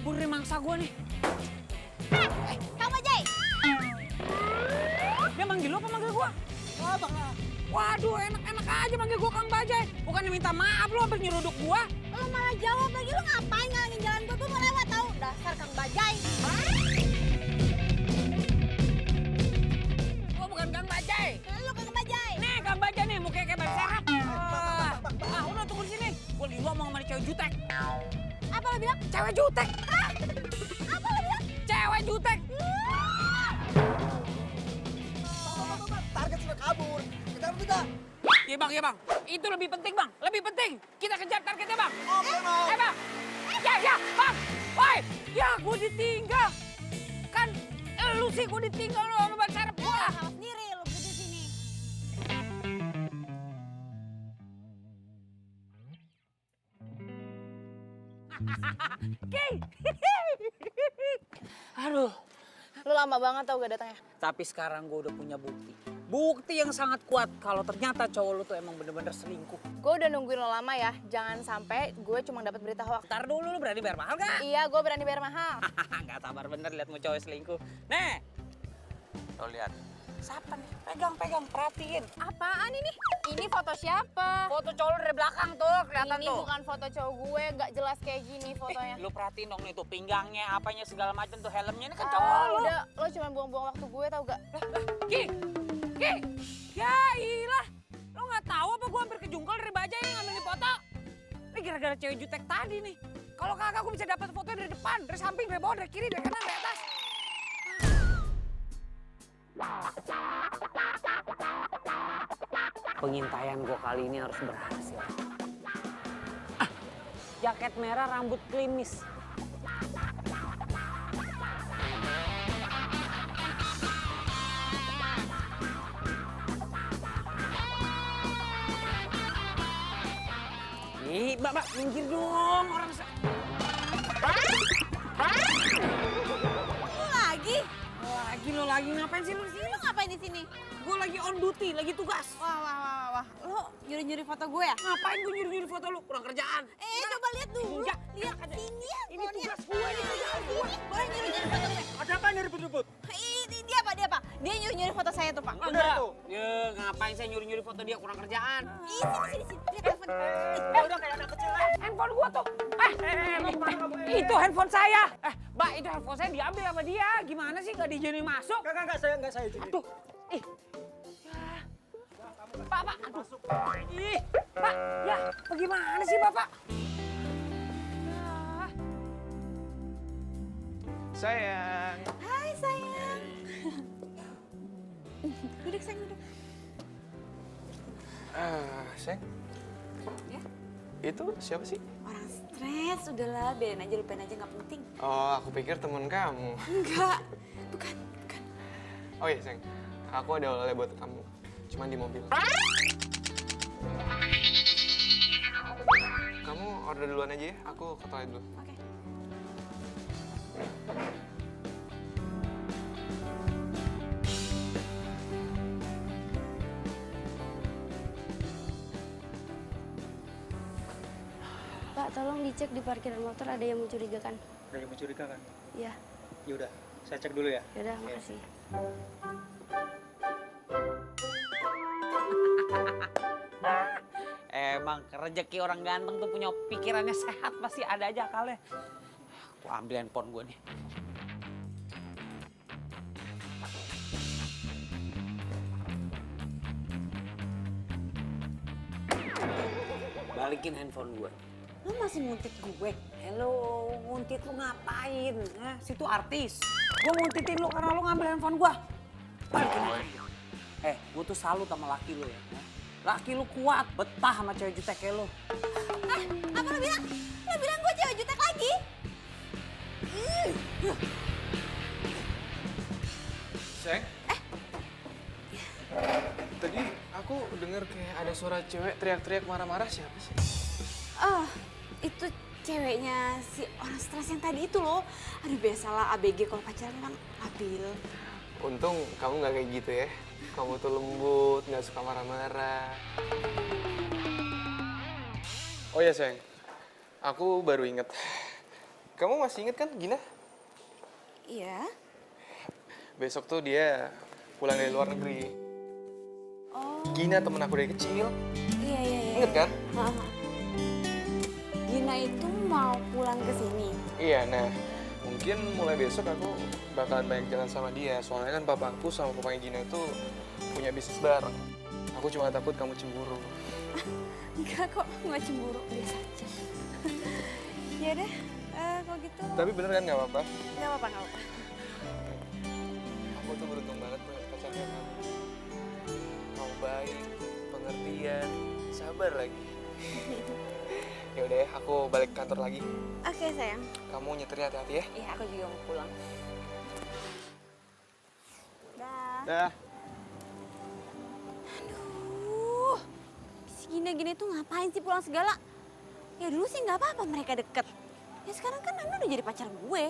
kabur dari mangsa gua nih. Kang Bajai. Dia manggil lo apa manggil gua? Waduh, enak-enak aja manggil gua Kang Bajai. Bukannya minta maaf lo hampir nyeruduk gua. Lo malah jawab lagi, lo ngapain ngalangin jalan gue mau lewat tau. Dasar Kang Bajai. Gua bukan Kang Bajai. Lo Kang Bajai. Nih Kang Bajai nih, mukanya kayak ban serap. Udah tunggu di sini. Gua lagi ngomong sama cewek jutek. Apa lo bilang? Cewek jutek. Apa lo bilang? Cewek jutek. Target sudah kabur. Kejar kita. Iya bang. Itu lebih penting bang. Lebih penting. Kita kejar targetnya bang. Oke, mau. Bang. Ya bang. Woi. Ya gue ditinggal. Kan lu sih gue ditinggal lo sama ban serep gua. Salah sendiri lo berdiri sini. King. Aduh. Lo lama banget tau gak datangnya. Tapi sekarang gue udah punya bukti. Bukti yang sangat kuat kalau ternyata cowok lu tuh emang bener-bener selingkuh. Gue udah nungguin lo lama ya, jangan sampai gue cuma dapat berita hoax. Ntar dulu lu berani bayar mahal gak? Iya, gue berani bayar mahal. Gak sabar bener liat mau cowok selingkuh. Nih. Lo lihat. Siapa nih? Pegang, perhatiin. Apaan ini? Ini foto siapa? Foto cowok lu dari belakang tuh, kelihatan Ini tuh. bukan foto cowok gue, nggak jelas kayak gini fotonya. Lu perhatiin dong nih tuh pinggangnya, apanya segala macam tuh helmnya ini kan Ah, cowok lu. udah, lo cuma buang-buang waktu gue tau gak? Ki. Ya ilah. Lo nggak tahu apa gua hampir kejungkal dari Bajai yang ngambil foto. Ini gara-gara cewek jutek tadi nih. Kalau kagak gua bisa dapat foto dari depan, dari samping, dari bawah, dari kiri, dari kanan, dari atas. Pengintaian gua kali ini harus berhasil. Jaket merah, rambut klimis. Ih, Mbak, minggir dong orang Lo lagi? Lo lagi ngapain sih lu di sini? Lo ngapain di sini? Gue lagi on duty, lagi tugas. Wah. Lo nyuri-nyuri foto gue ya? Ngapain gue nyuri-nyuri foto lu? Kurang kerjaan. Coba lihat dulu. Enggak. Lihat sini ya. Ini tugas gue, ini kerjaan gue. Boleh nyuri-nyuri foto gue? Ada apa nih ribut-ribut? Ini dia apa? Dia nyuri-nyuri foto saya tuh, Pak. Enggak. tuh. Ya, ngapain saya nyuri-nyuri foto dia? Kurang kerjaan. Sini. Lihat telepon. Udah kayak anak kecil lah. Handphone gua tuh. Itu handphone saya. Mbak, itu handphone saya diambil sama dia. Gimana sih nggak diizinin masuk? Enggak, saya izinin. Aduh. Ih. Ya. Pak. Aduh. Ih. Pak, ya. Bagaimana sih, Bapak? Ya. Sayang. Hai, sayang. Duduk, sayang, duduk. Sayang. Ya? Itu siapa sih? Orang stres, udahlah, biarin aja, lupain aja, nggak penting. Oh, aku pikir temen kamu. Enggak, bukan. Oh iya, sayang. Aku ada oleh buat kamu. Cuman di mobil. Kamu order duluan aja ya. Aku ke toilet dulu. Oke. Pak, tolong dicek di parkiran motor ada yang mencurigakan. Ada yang mencurigakan? Iya, Ya udah, saya cek dulu ya. yaudah, makasih. Emang rezeki orang ganteng tuh punya pikirannya sehat, pasti ada aja akalnya. Aku ambil handphone gue nih. Balikin handphone gue. Lu masih nguntit gue? Hello, nguntit lu ngapain? Situ artis. Gue nguntitin lu karena lu ngambil handphone gue. Balikin handphone gue. Gue tuh salut sama laki lu ya. Laki lu kuat, betah sama cewek jutek kayak lu. Apa lo bilang? Lo bilang gue cewek jutek lagi? Sayang. Tadi aku dengar kayak ada suara cewek teriak-teriak marah-marah. Siapa sih? Oh, itu ceweknya si orang stres yang tadi itu loh. Aduh, biasalah ABG kalau pacaran kan labil. Untung kamu nggak kayak gitu ya. Kamu tuh lembut, nggak suka marah-marah. Oh ya sayang, aku baru inget. kamu masih inget kan Gina? Iya. Besok tuh dia pulang dari luar negeri. Oh. Gina temen aku dari kecil. Iya. Ingat kan? Heeh. Gina itu mau pulang ke sini. Iya, nah mungkin mulai besok aku bakalan banyak jalan sama dia. Soalnya kan papa aku sama papanya Gina itu punya bisnis bareng. Aku cuma takut kamu cemburu. Enggak kok, nggak cemburu, biasa aja. Ya deh, kalau gitu. Tapi bener kan nggak apa-apa? Nggak apa-apa. Aku tuh beruntung banget punya pacar kayak kamu. Kamu baik, pengertian, sabar lagi. Ya udah ya, aku balik kantor lagi. Oke sayang. Kamu nyetirnya hati-hati ya. Iya, aku juga mau pulang. Dah. Dah. Aduh, si Gina tuh ngapain sih pulang segala? Ya dulu sih nggak apa-apa mereka deket. Ya sekarang kan Nando udah jadi pacar gue.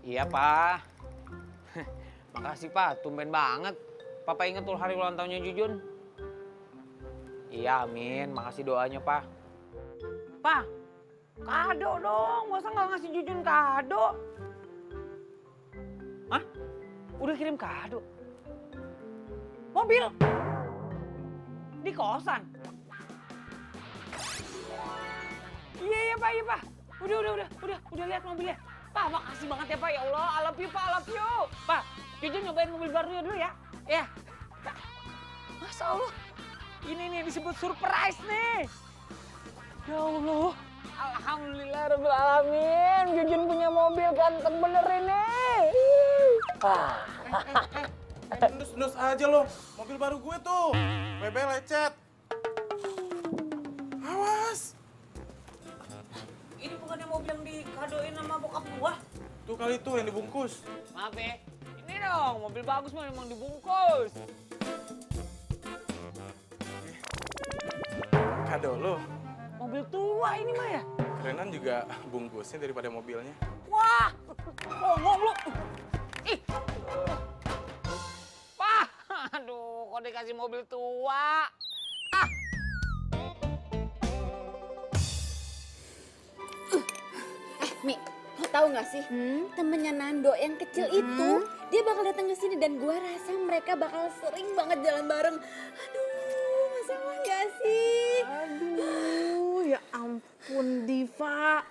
Iya, Pak. Makasih, Pak. Tumben banget. Papa inget tuh hari ulang tahunnya Jujun. Iya, amin. Makasih doanya, Pak. Pak, kado dong. Masa nggak ngasih Jujun kado? Hah? Udah kirim kado? Mobil? Di kosan? Iya, Pak, iya, Pak. Udah lihat mobilnya. Pak, makasih banget ya, Pak. Ya Allah, I love you, Pak, I love you. Pak, Jujun nyobain mobil barunya dulu ya. Ya. Masya Allah. Ini nih disebut surprise nih. Ya Allah. Alhamdulillah rabbil alamin. Jujun punya mobil ganteng bener ini. Nus aja lo, mobil baru gue tuh. WB lecet. Awas. Ini bukannya mobil yang dikadoin sama bokap gua? Tuh kali tuh yang dibungkus. Maaf ya. Ini dong, mobil bagus mah emang dibungkus. Kado lo. Mobil tua ini mah ya. Kerenan juga bungkusnya daripada mobilnya. Wah, ngomong lu. Ih. Pak, aduh, kok dikasih mobil tua? Ah. Mi, lo tau gak sih? Temennya Nando yang kecil itu, dia bakal datang ke sini dan gua rasa mereka bakal sering banget jalan bareng. Aduh, masalah gak sih? Aduh, ya ampun Diva.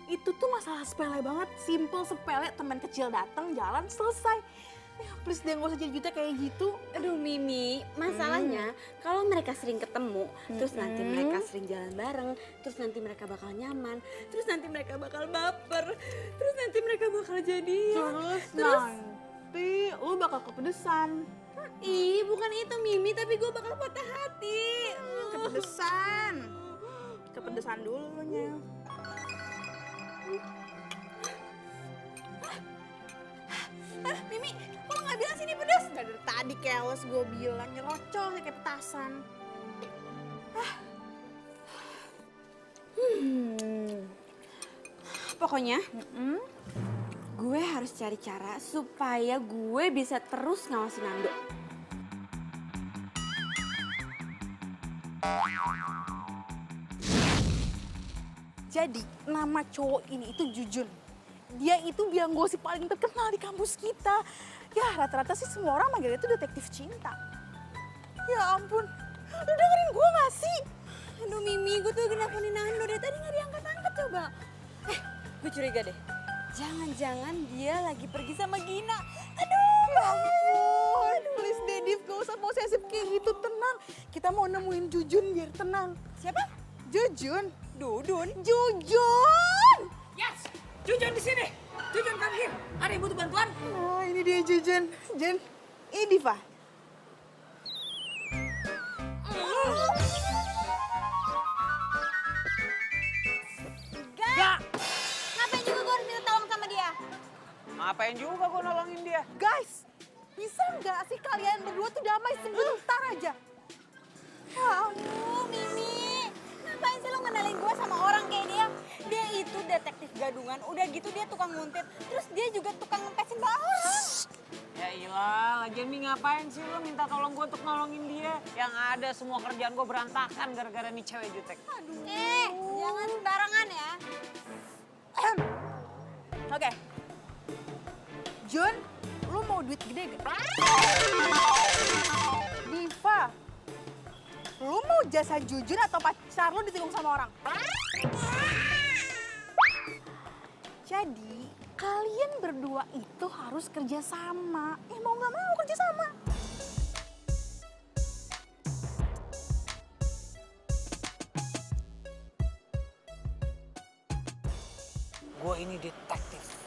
Itu tuh masalah sepele banget, simple sepele, teman kecil datang, jalan, selesai. Ya please deh gak usah jadi jutek kayak gitu. Aduh Mimi, masalahnya kalau mereka sering ketemu, terus nanti mereka sering jalan bareng, terus nanti mereka bakal nyaman, terus nanti mereka bakal baper, terus nanti mereka bakal jadian. Terus nanti lu bakal kepedesan. Ih, bukan itu Mimi, tapi gue bakal patah hati. Kepedesan. Kepedesan dulunya. Mimi, kok lo gak bilang sini pedas? Dari tadi keles gue bilang, nyerocol kayak petasan. Pokoknya, gue harus cari cara supaya gue bisa terus ngawasin Nando. Jadi, nama cowok ini itu Jujun. Dia itu biang gosip paling terkenal di kampus kita. Ya, rata-rata sih semua orang manggilnya itu detektif cinta. Ya ampun, lu dengerin gue gak sih? Aduh Mimi, gue tuh lagi nelfonin Nando dari tadi gak diangkat-angkat coba. Gue curiga deh. Jangan-jangan dia lagi pergi sama Gina. Aduh, ya ampun. Please deh, Div, gak usah posesif kayak gitu, tenang. Kita mau nemuin Jujun biar tenang. Siapa? Jujun. Dudun. Jujun! Yes, Jujun di sini. Jujun come here. Ada yang butuh bantuan? Nah, ini dia Jujun. Jen, ini Diva. Gak. Ngapain juga gue harus minta tolong sama dia? Ngapain juga gua nolongin dia? Guys, bisa nggak sih kalian berdua tuh damai sebentar aja? Ya ampun, Mimi. Ngapain sih lo ngenalin gue sama orang kayak dia? Dia itu detektif gadungan, udah gitu dia tukang nguntit. Terus dia juga tukang ngempesin bawah orang. Ya iyalah, lagian Mi ngapain sih lo minta tolong gue untuk nolongin dia? Yang ada semua kerjaan gue berantakan gara-gara nih cewek jutek. Jangan sembarangan ya. Oke. Jun, lu mau duit gede gak? Diva, lu mau jasa Jujun atau pacar lu ditikung sama orang? Jadi, kalian berdua itu harus kerja sama. Mau nggak mau kerja sama. Gue ini detektif.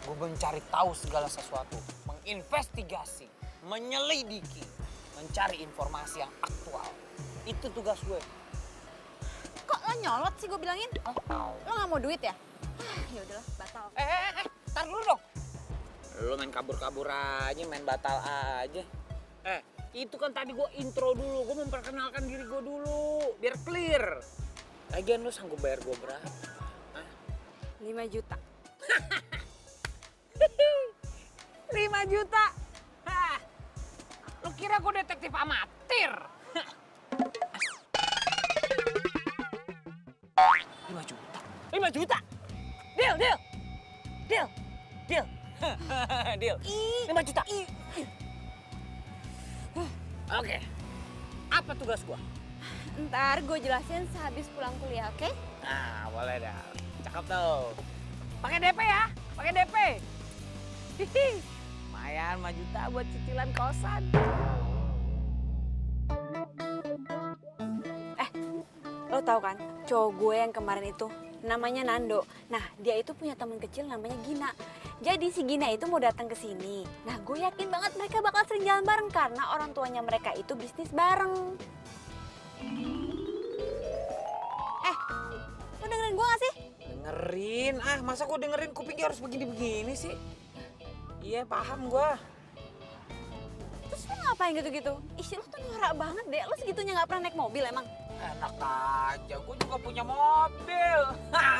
Gue mencari tahu segala sesuatu, menginvestigasi, menyelidiki, mencari informasi yang aktual. Itu tugas gue. Kok lo nyolot sih gue bilangin? Lo nggak mau duit ya? Ya udahlah, batal. Tar dulu dong. Lo main kabur-kabur aja, main batal aja. Itu kan tadi gue intro dulu, gue memperkenalkan diri gue dulu, biar clear. Lagian lo sanggup bayar gue berapa? 5 juta. 5 juta? Hah. Lo kira gue detektif amatir? 5 juta? 5 juta? Deal. Deal. 5 juta. Oke. Apa tugas gua? Ntar gue jelasin sehabis pulang kuliah, oke? Nah, boleh dah. Cakep tuh. Pakai DP ya? Pakai DP. Hihi. Lumayan 5 juta buat cicilan kosan. Lo tau kan, cowok gue yang kemarin itu namanya Nando. Nah, dia itu punya teman kecil namanya Gina. Jadi si Gina itu mau datang ke sini. Nah, gue yakin banget mereka bakal sering jalan bareng karena orang tuanya mereka itu bisnis bareng. Lo dengerin gue gak sih? Dengerin? Masa gua dengerin kupingnya harus begini-begini sih? Iya, paham gua. Terus lo ngapain gitu-gitu? Ih, lo tuh norak banget deh. Lo segitunya gak pernah naik mobil emang? Enak aja, gue juga punya mobil.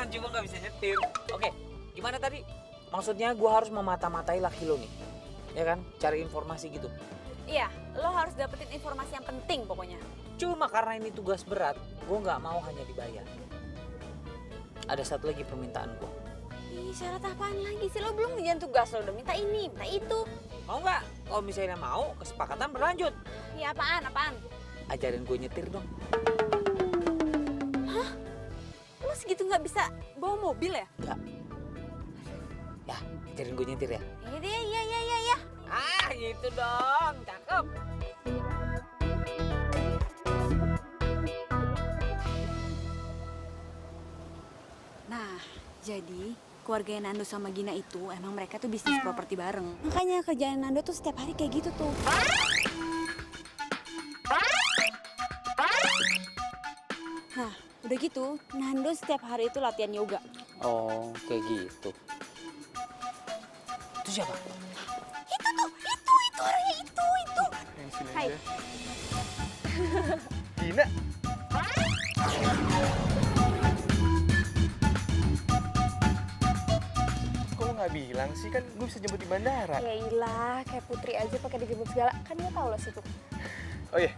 Cuma nggak bisa nyetir. Oke, gimana tadi? Maksudnya gue harus memata-matai laki lo nih. Ya kan? Cari informasi gitu. Iya, lo harus dapetin informasi yang penting pokoknya. Cuma karena ini tugas berat, gue nggak mau hanya dibayar. Ada satu lagi permintaan gue. Ih, syarat apaan lagi sih? Lo belum ngerjain tugas, lo udah minta ini, minta itu. Mau nggak? Kalau misalnya mau, kesepakatan berlanjut. Iya, apaan? Ajarin gue nyetir dong. Lo segitu nggak bisa bawa mobil ya? Nggak. Ya, ajarin gue nyetir ya. Iya. Gitu dong. Cakep. Nah, jadi keluarga Nando sama Gina itu emang mereka tuh bisnis properti bareng. Makanya kerjaan Nando tuh setiap hari kayak gitu tuh. Nah, udah gitu, Nando setiap hari itu latihan yoga. Oh, kayak gitu. Itu siapa? Itu orangnya itu. Yang sini Hai. aja. Gina. Kok lo nggak bilang sih? Kan gue bisa jemput di bandara. Ya ilah, kayak Putri aja pakai dijemput segala. Kan dia tahu lo situ. Oh iya,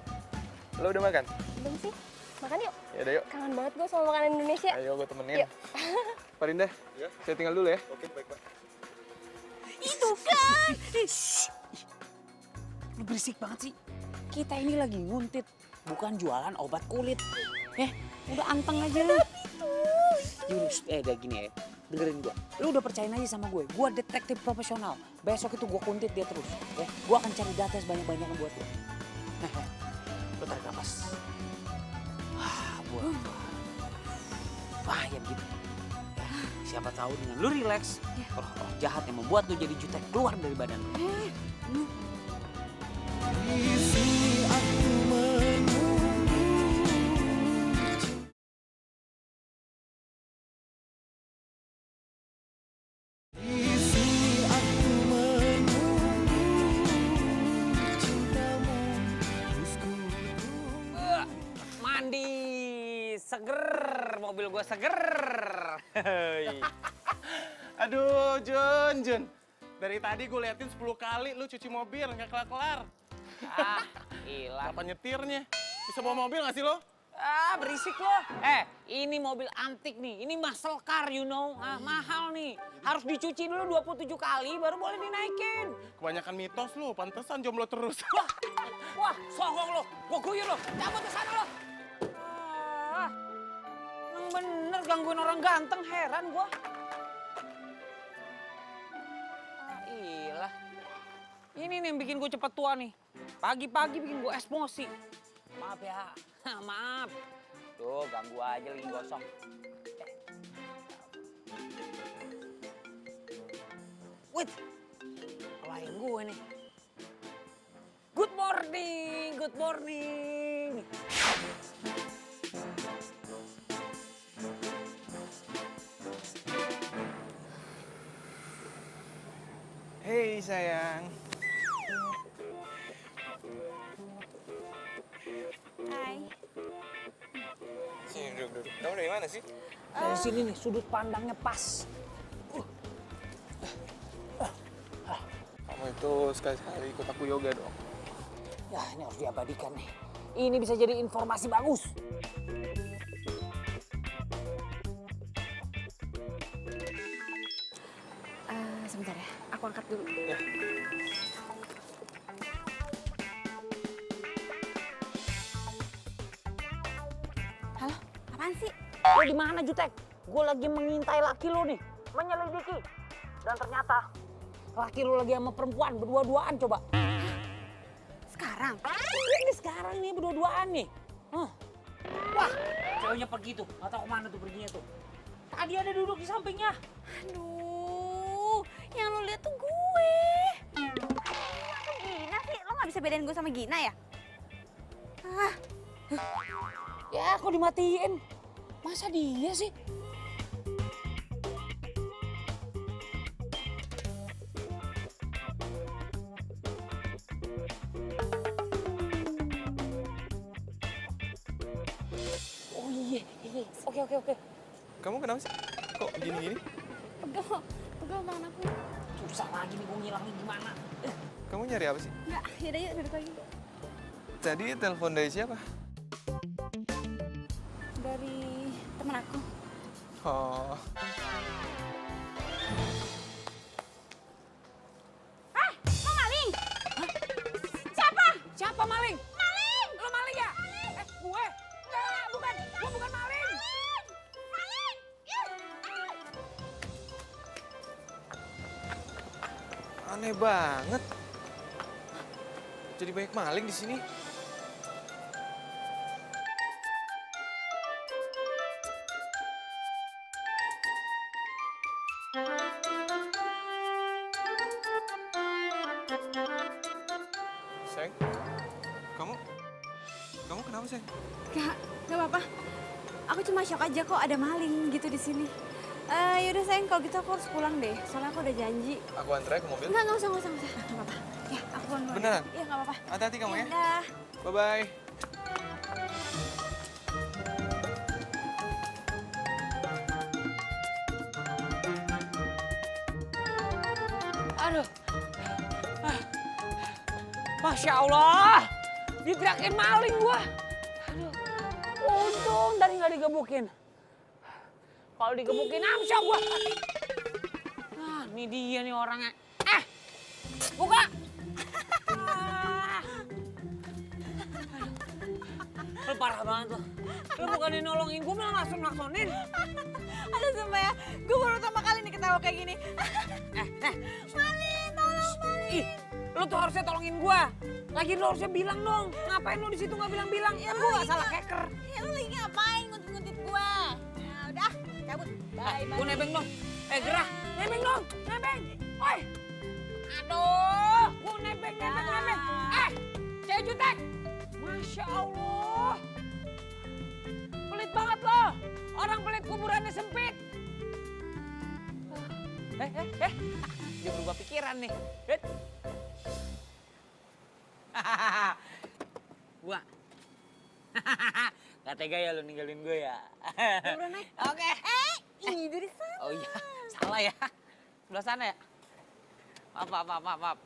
lo udah makan? Belum sih? Makan yuk. Ya udah yuk. Kangen banget gue sama makanan Indonesia. Ayo gue temenin. Yuk. Pak Rinda, saya tinggal dulu ya. Oke, baik, Pak. Itu kan. Lu berisik banget sih. Kita ini lagi nguntit, bukan jualan obat kulit. Udah anteng aja lu. Yunus, udah gini ya. Dengerin gua. Lu udah percayain aja sama gue. Gua detektif profesional. Besok itu gua kuntit dia terus. Ya, gua akan cari data sebanyak-banyaknya buat lu. Lu tarik napas. Buat. Bahaya gitu. Siapa tahu dengan lu relax, roh-roh jahat yang membuat lu jadi jutek keluar dari badan lu. Mandi, seger, mobil gua seger. Aduh, Jun. Dari tadi gue liatin 10 kali lu cuci mobil, nggak kelar-kelar. Ah, hilang. Apa nyetirnya? Bisa bawa mobil nggak sih lo? Ah, berisik lo. Ini mobil antik nih. Ini muscle car, you know. Ah, mahal nih. Harus dicuci dulu 27 kali baru boleh dinaikin. Kebanyakan mitos lu, pantesan jomblo terus. Wah, songong lo. Gua guyur lo. Cabut ke sana lo. Ah, emang bener gangguin orang ganteng, heran gua. Ah, ilah. Ini nih yang bikin gue cepet tua nih. Pagi-pagi bikin gue emosi. Maaf ya, maaf. Tuh, ganggu aja lagi gosong. Wait, klien gue nih. Good morning, good morning. Hei sayang. Hai. Sini duduk. Kamu dari mana sih? Dari sini nih, sudut pandangnya pas. Kamu itu sekali-sekali ikut aku yoga dong. Ya, ini harus diabadikan nih. Ini bisa jadi informasi bagus. Sebentar ya, aku angkat dulu. Halo, apaan sih? Lo di mana, Jutek? Gue lagi mengintai laki lo nih, menyelidiki. Dan ternyata laki lo lagi sama perempuan berdua-duaan coba. Sekarang? Ini sekarang nih berdua-duaan nih. Wah, ceweknya pergi tuh, nggak tahu kemana tuh perginya tuh. Tadi ada duduk di sampingnya. Aduh, yang lo lihat tuh gue. Gina sih, lo nggak bisa bedain gue sama Gina ya? Ya, kok dimatiin? Masa dia sih? Oh iya. Oke. Kamu kenapa sih? Kok gini-gini? Pegel tangan aku. Susah lagi nih gue ngilangnya gimana. Kamu nyari apa sih? Enggak, yaudah yuk duduk lagi. Tadi telepon dari siapa? Dari temen aku. Oh, Lo maling? Siapa maling? Maling! Lo maling ya? Gue? Enggak, bukan. Gue bukan maling. aneh banget. Jadi banyak maling di sini. Sayang, kamu kenapa sayang? Gak apa-apa. Aku cuma shock aja kok ada maling gitu di sini. Yaudah sayang, kalau gitu aku harus pulang deh. Soalnya aku udah janji. Aku antar ke mobil. Enggak usah. Gak apa-apa. Ya, aku pulang dulu. Beneran? Iya, gak apa-apa. Hati-hati kamu ya. Udah. Bye-bye. Aduh. Masya Allah. Diteriakin maling gua. Aduh. Untung tadi nggak digebukin. Kalau digebukin amsyong gua. Nah, ini dia nih orangnya. Buka. Lu parah banget lo. Lu bukannya nolongin gua malah naksonin. Aduh sumpah ya, gue baru pertama kali nih ketawa kayak gini. Maling, tolong maling. Ih, lu tuh harusnya tolongin gua. Lagi lu harusnya bilang dong. Ngapain lu di situ nggak bilang-bilang? Ya gua nggak salah hacker. Ya lu lagi ngapain nguntit-nguntit gue? Ya udah, cabut. Bye, Gua nebeng dong. Gerah, nebeng dong, nebeng. Oi. Aduh, gua nebeng. Cewek jutek. Masya Allah. Pelit banget lo. Orang pelit kuburannya sempit. Dia berubah pikiran nih. Gua. Gak tega ya lu ninggalin gue ya. Udah naik. Oke. Ini dari sana. Oh iya, salah ya. Sebelah sana ya. Maaf.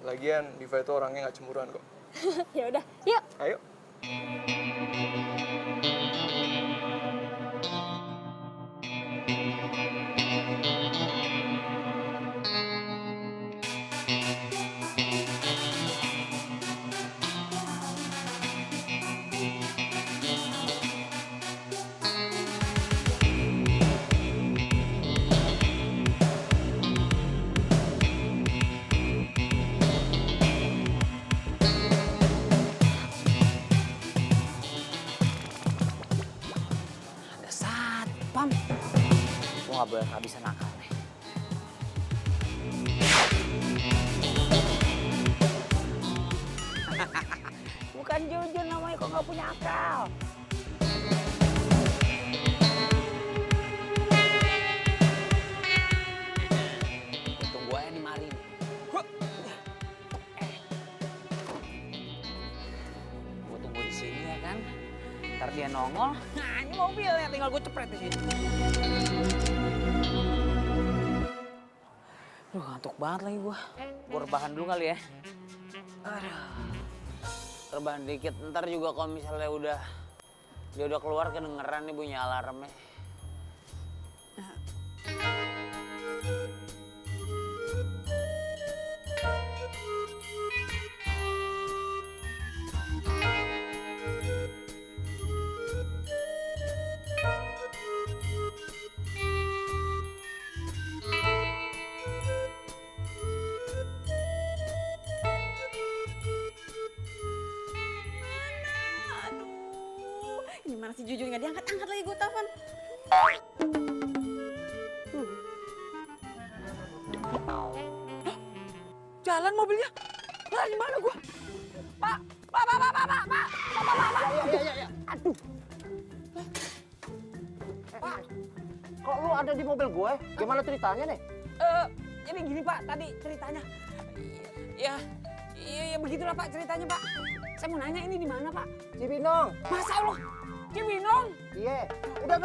Lagian Diva itu orangnya nggak cemburuan kok. Ya udah, yuk. Ayo. Ada satpam. Gue gak boleh kehabisan akal nih. Bukan Jujun namanya, kok gak punya akal. Untung gue yang dimari nih. Gue tunggu di sini ya kan. Ntar dia nongol. Nah ini mobilnya, tinggal gue cepret di sini. Duh ngantuk banget lagi gue. Gue rebahan dulu kali ya. Aduh. Rebahan dikit, ntar juga kalau misalnya dia udah keluar kedengeran nih bunyi alarmnya. Aduh, ini mana si Jujun nggak diangkat-angkat lagi gue telepon. Jalan mobilnya. Lah di mana gua? Pak. Ya. Aduh. Pak, kok lu ada di mobil gue? Gimana ceritanya nih? Ini gini Pak, tadi ceritanya. Iya begitulah Pak ceritanya Pak. Saya mau nanya ini di mana Pak? Cibinong. Masa Allah, Cibinong? Iya. Udah,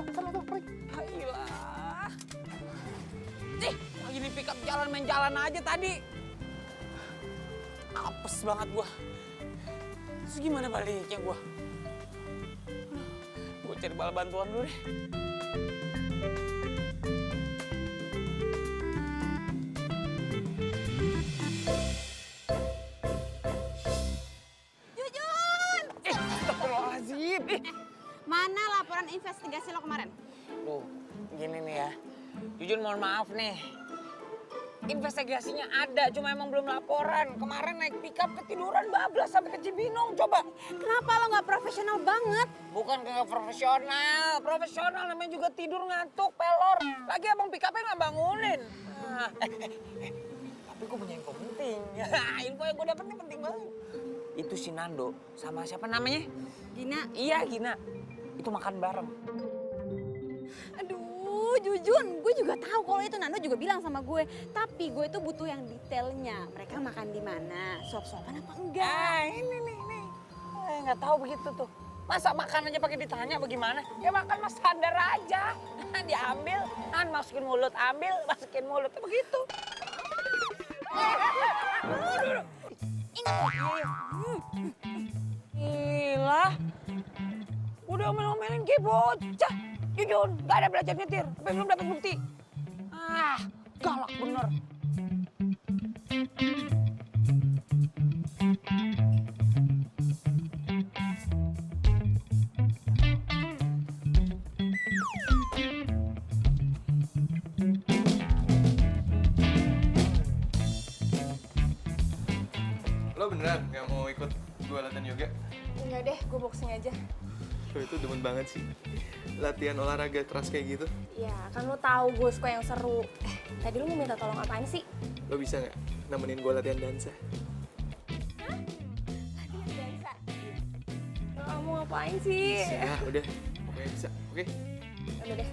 sana tuh, pergi. Ayolah. Cih, lagi di pick up jalan main jalan aja tadi. Apes banget gua. Terus gimana baliknya gua? Gua cari bala bantuan dulu deh. Jujun! Astagfirullahaladzim. Mana laporan investigasi lo kemarin? Loh, gini nih ya. Jujun mohon maaf nih. investigasinya ada, cuma emang belum laporan. Kemarin naik pickup ketiduran bablas sampai ke Cibinong, coba. Kenapa lo nggak profesional banget? Bukan kagak profesional namanya juga tidur ngantuk, pelor. Lagi abang pickupnya nggak bangunin. Ah, tapi gue punya info penting. Info yang gue dapet ini penting banget. Itu si Nando sama siapa namanya? Gina. Iya, Gina. Itu makan bareng. Aduh, Jujun, gue juga tahu kalau itu Nando juga bilang sama gue. Tapi gue tuh butuh yang detailnya. Mereka makan di mana? Suap-suapan apa enggak? Ini nih. Nggak tahu begitu tuh. Masa makan aja pakai ditanya bagaimana? Ya makan mas sadar aja. Diambil, masukin mulut, ambil, masukin mulut. Begitu. Gila. Udah omel-omelin kayak bocah. Jujun, gak ada belajar nyetir. Tapi belum dapat bukti. Galak bener. Lo beneran nggak mau ikut gue latihan yoga? Enggak deh, gue boxing aja. Lo itu demen banget sih. Latihan olahraga keras kayak gitu. Ya, kan lo tahu gue suka yang seru. Tadi lo mau minta tolong apaan sih? Lo bisa nggak nemenin gue latihan dansa? Kamu ngapain sih? Ya udah, pokoknya bisa. Oke? Udah deh.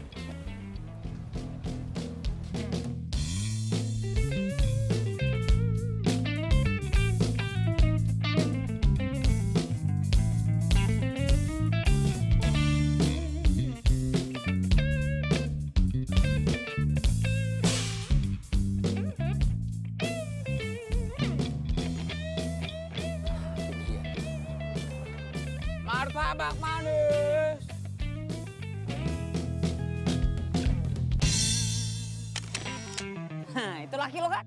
Martabak manis. Itu laki lo kan?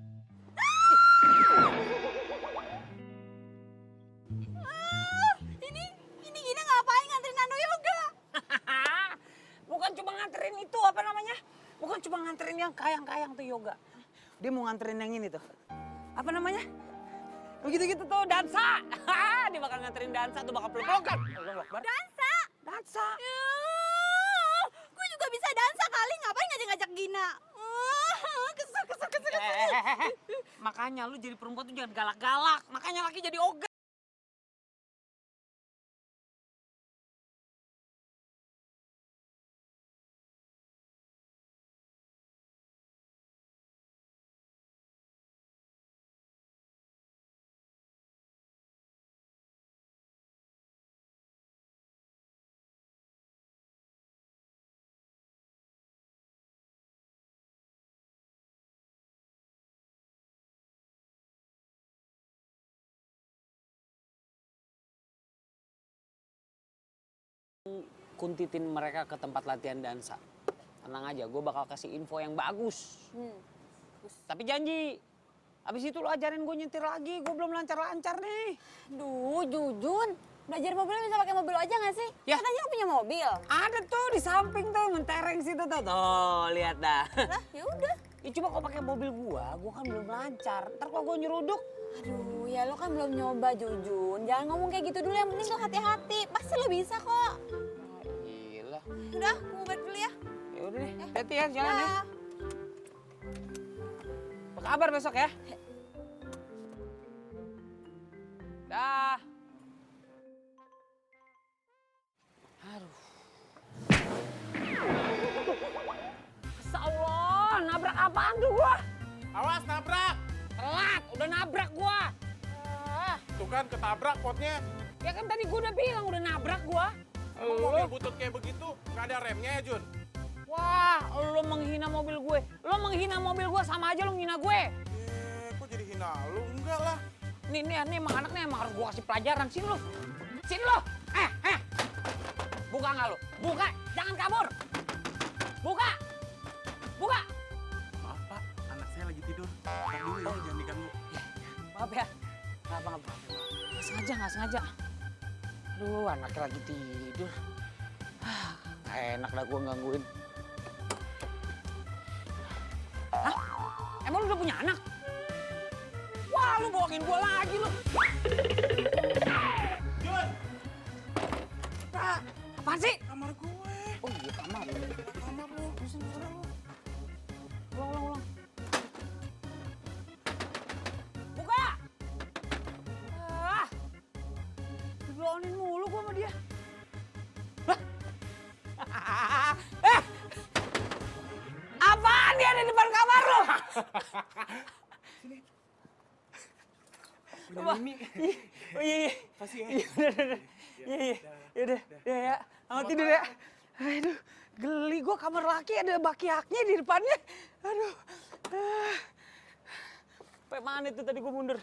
Ini Gina ngapain nganterin Nando yoga? Bukan cuma nganterin itu, apa namanya? Bukan cuma nganterin yang kayang-kayang tuh yoga. Dia mau nganterin yang ini tuh. Apa namanya? Begitu-gitu tuh, dansa. Dia bakal nganterin dansa tuh, bakal peluk-pelukan. Dansa? Dansa. Gue juga bisa dansa kali, ngapain ngajak-ngajak Gina? Kesel. Makanya lu jadi perempuan tuh jangan galak-galak. Makanya laki jadi ogah. Kuntitin mereka ke tempat latihan dansa. Tenang aja, gue bakal kasih info yang bagus. Tapi janji, abis itu lo ajarin gue nyetir lagi. Gue belum lancar-lancar nih. Duh, Jujun. Belajar mobil bisa pakai mobil aja nggak sih? Ya. Katanya lo punya mobil. Ada tuh di samping tuh, mentereng situ tuh. Tuh, lihat dah. Lah, ya udah. Ya cuma kalau pakai mobil gua kan belum lancar. Ntar kalau gua nyeruduk, Aduh, ya lo kan belum nyoba, Jujun. Jangan ngomong kayak gitu dulu, yang penting lo hati-hati. Pasti lo bisa kok. gila. Udah, gue mau balik dulu ya. Ya udah deh, hati ya jalan ya. Dah. Apa kabar besok ya? Dah. Aduh. Masya Allah, nabrak apaan tuh gua? Awas nabrak. Telat, udah nabrak gua. Tuh kan ketabrak potnya. Ya kan tadi gua udah bilang udah nabrak gua. Emang mobil butut kayak begitu nggak ada remnya ya Jun? Wah, lo menghina mobil gue. Lo menghina mobil gue sama aja lo menghina gue. Kok jadi hina lu? Enggak lah. Nih emang anaknya emang harus gue kasih pelajaran. Sini lo. Sini lo. Buka nggak lo? Buka. Jangan kabur. Buka. Buka. Maaf Pak, anak saya lagi tidur. Ntar dulu ya, jangan diganggu. Maaf ya. Maaf. Nggak sengaja. Aduh, anaknya lagi tidur. Nggak enak dah gue gangguin. Hah? Emang lu udah punya anak? Wah, lu bohongin gua lagi lu. Jun, Apaan sih? kamar gue. Oh iya, kamar. Kamar lu, sana lu. Ulang. Buka! Dibilangin mulu gua sama dia. Lah! Apaan dia ada di depan kamar lu? Punya Mimi. Oh iya. Kasih ya. Iya, ya. Selamat tidur ya. Aduh, geli gua kamar laki ada baki-haknya di depannya. Aduh. Sampai mana itu tadi gua mundur.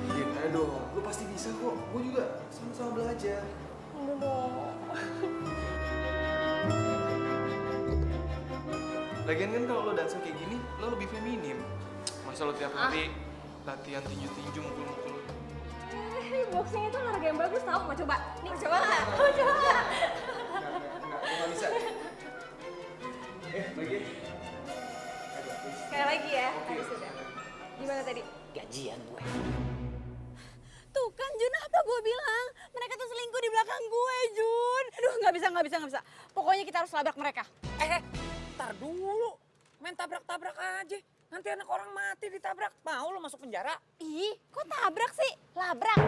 Din, ayo dong. Lu pasti bisa kok. Gue juga sama-sama belajar. Lagian kan kalau lo dansa kayak gini, lo lebih feminim. Masa lo tiap hari latihan tinju-tinju mukul-mukul. Boxing itu olahraga yang bagus tau, mau coba? Nih, mau coba nggak? Mau coba nggak? Gue gak bisa. Lagi. Sekali lagi ya, tadi sudah. Gimana tadi? Gajian gue. Tuh kan Jun, apa gue bilang? Mereka tuh selingkuh di belakang gue, Jun. Aduh, nggak bisa. Pokoknya kita harus labrak mereka. Ntar dulu. Main tabrak-tabrak aja. Nanti anak orang mati ditabrak. Mau lo masuk penjara? Ih, kok tabrak sih? Labrak.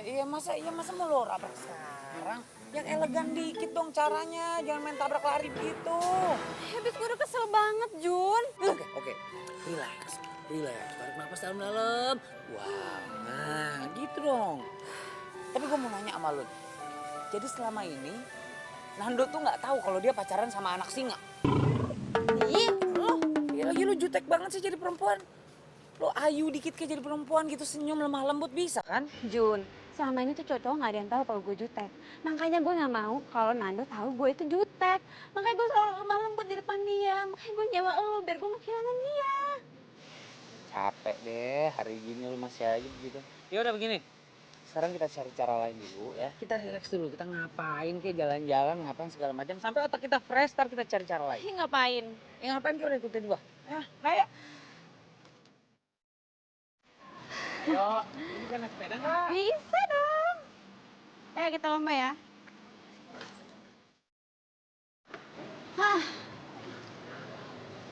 Iya masa mau lo labrak sekarang? Yang elegan dikit dong caranya. Jangan main tabrak lari begitu. Habis gue udah kesel banget, Jun. Oke. Relax. Tarik nafas dalam-dalam. Wah, nah gitu dong. Tapi gue mau nanya sama lo. Jadi selama ini Nando tuh nggak tahu kalau dia pacaran sama anak singa. Ih, lo. Ya lagi lu jutek banget sih jadi perempuan. Lo ayu dikit kayak jadi perempuan gitu, senyum lemah lembut bisa kan? Jun, selama ini tuh cowok nggak ada yang tahu kalau gue jutek. Makanya gue nggak mau kalau Nando tahu gue itu jutek. Makanya gue selalu lemah lembut di depan dia. Makanya gue nyewa lo biar gue nggak kehilangan dia. Capek deh, hari gini lu masih aja begitu. Ya udah begini, sekarang kita cari cara lain dulu ya. Kita relax dulu, kita ngapain kayak jalan-jalan, ngapain segala macam. Sampai otak kita fresh, ntar kita cari cara lain. Ih, ngapain? Ya ngapain kita udah ikutin gua. Ya, kayak. Yo, ini kan naik sepeda nggak? Bisa dong. Ayo kita lomba ya.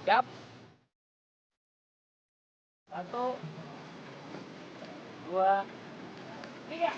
Siap. 1, 2, 3.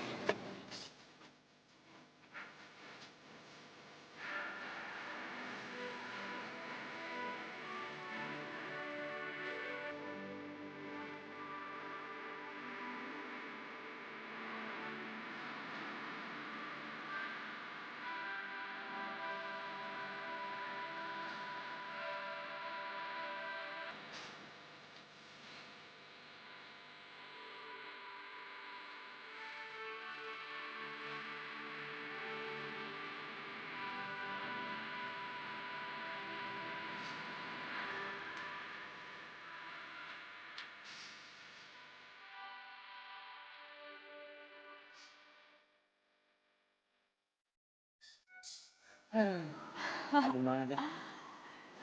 Aduh banget ya.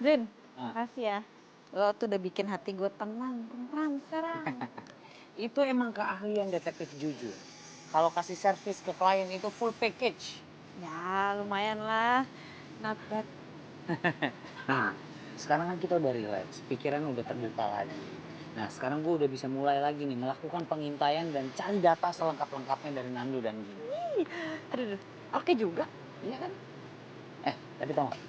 Jun, Ah. makasih ya. Lo tuh udah bikin hati gue tenang sekarang. Itu emang keahlian detektif jujur. Kalau kasih servis ke klien itu full package. Ya lumayan lah. Not bad. Nah, sekarang kan kita udah relax, pikiran udah terbuka lagi. Nah, sekarang gue udah bisa mulai lagi nih melakukan pengintaian dan cari data selengkap-lengkapnya dari Nando dan Gini. Aduh, oke juga. Iya kan? Tapi tau gak?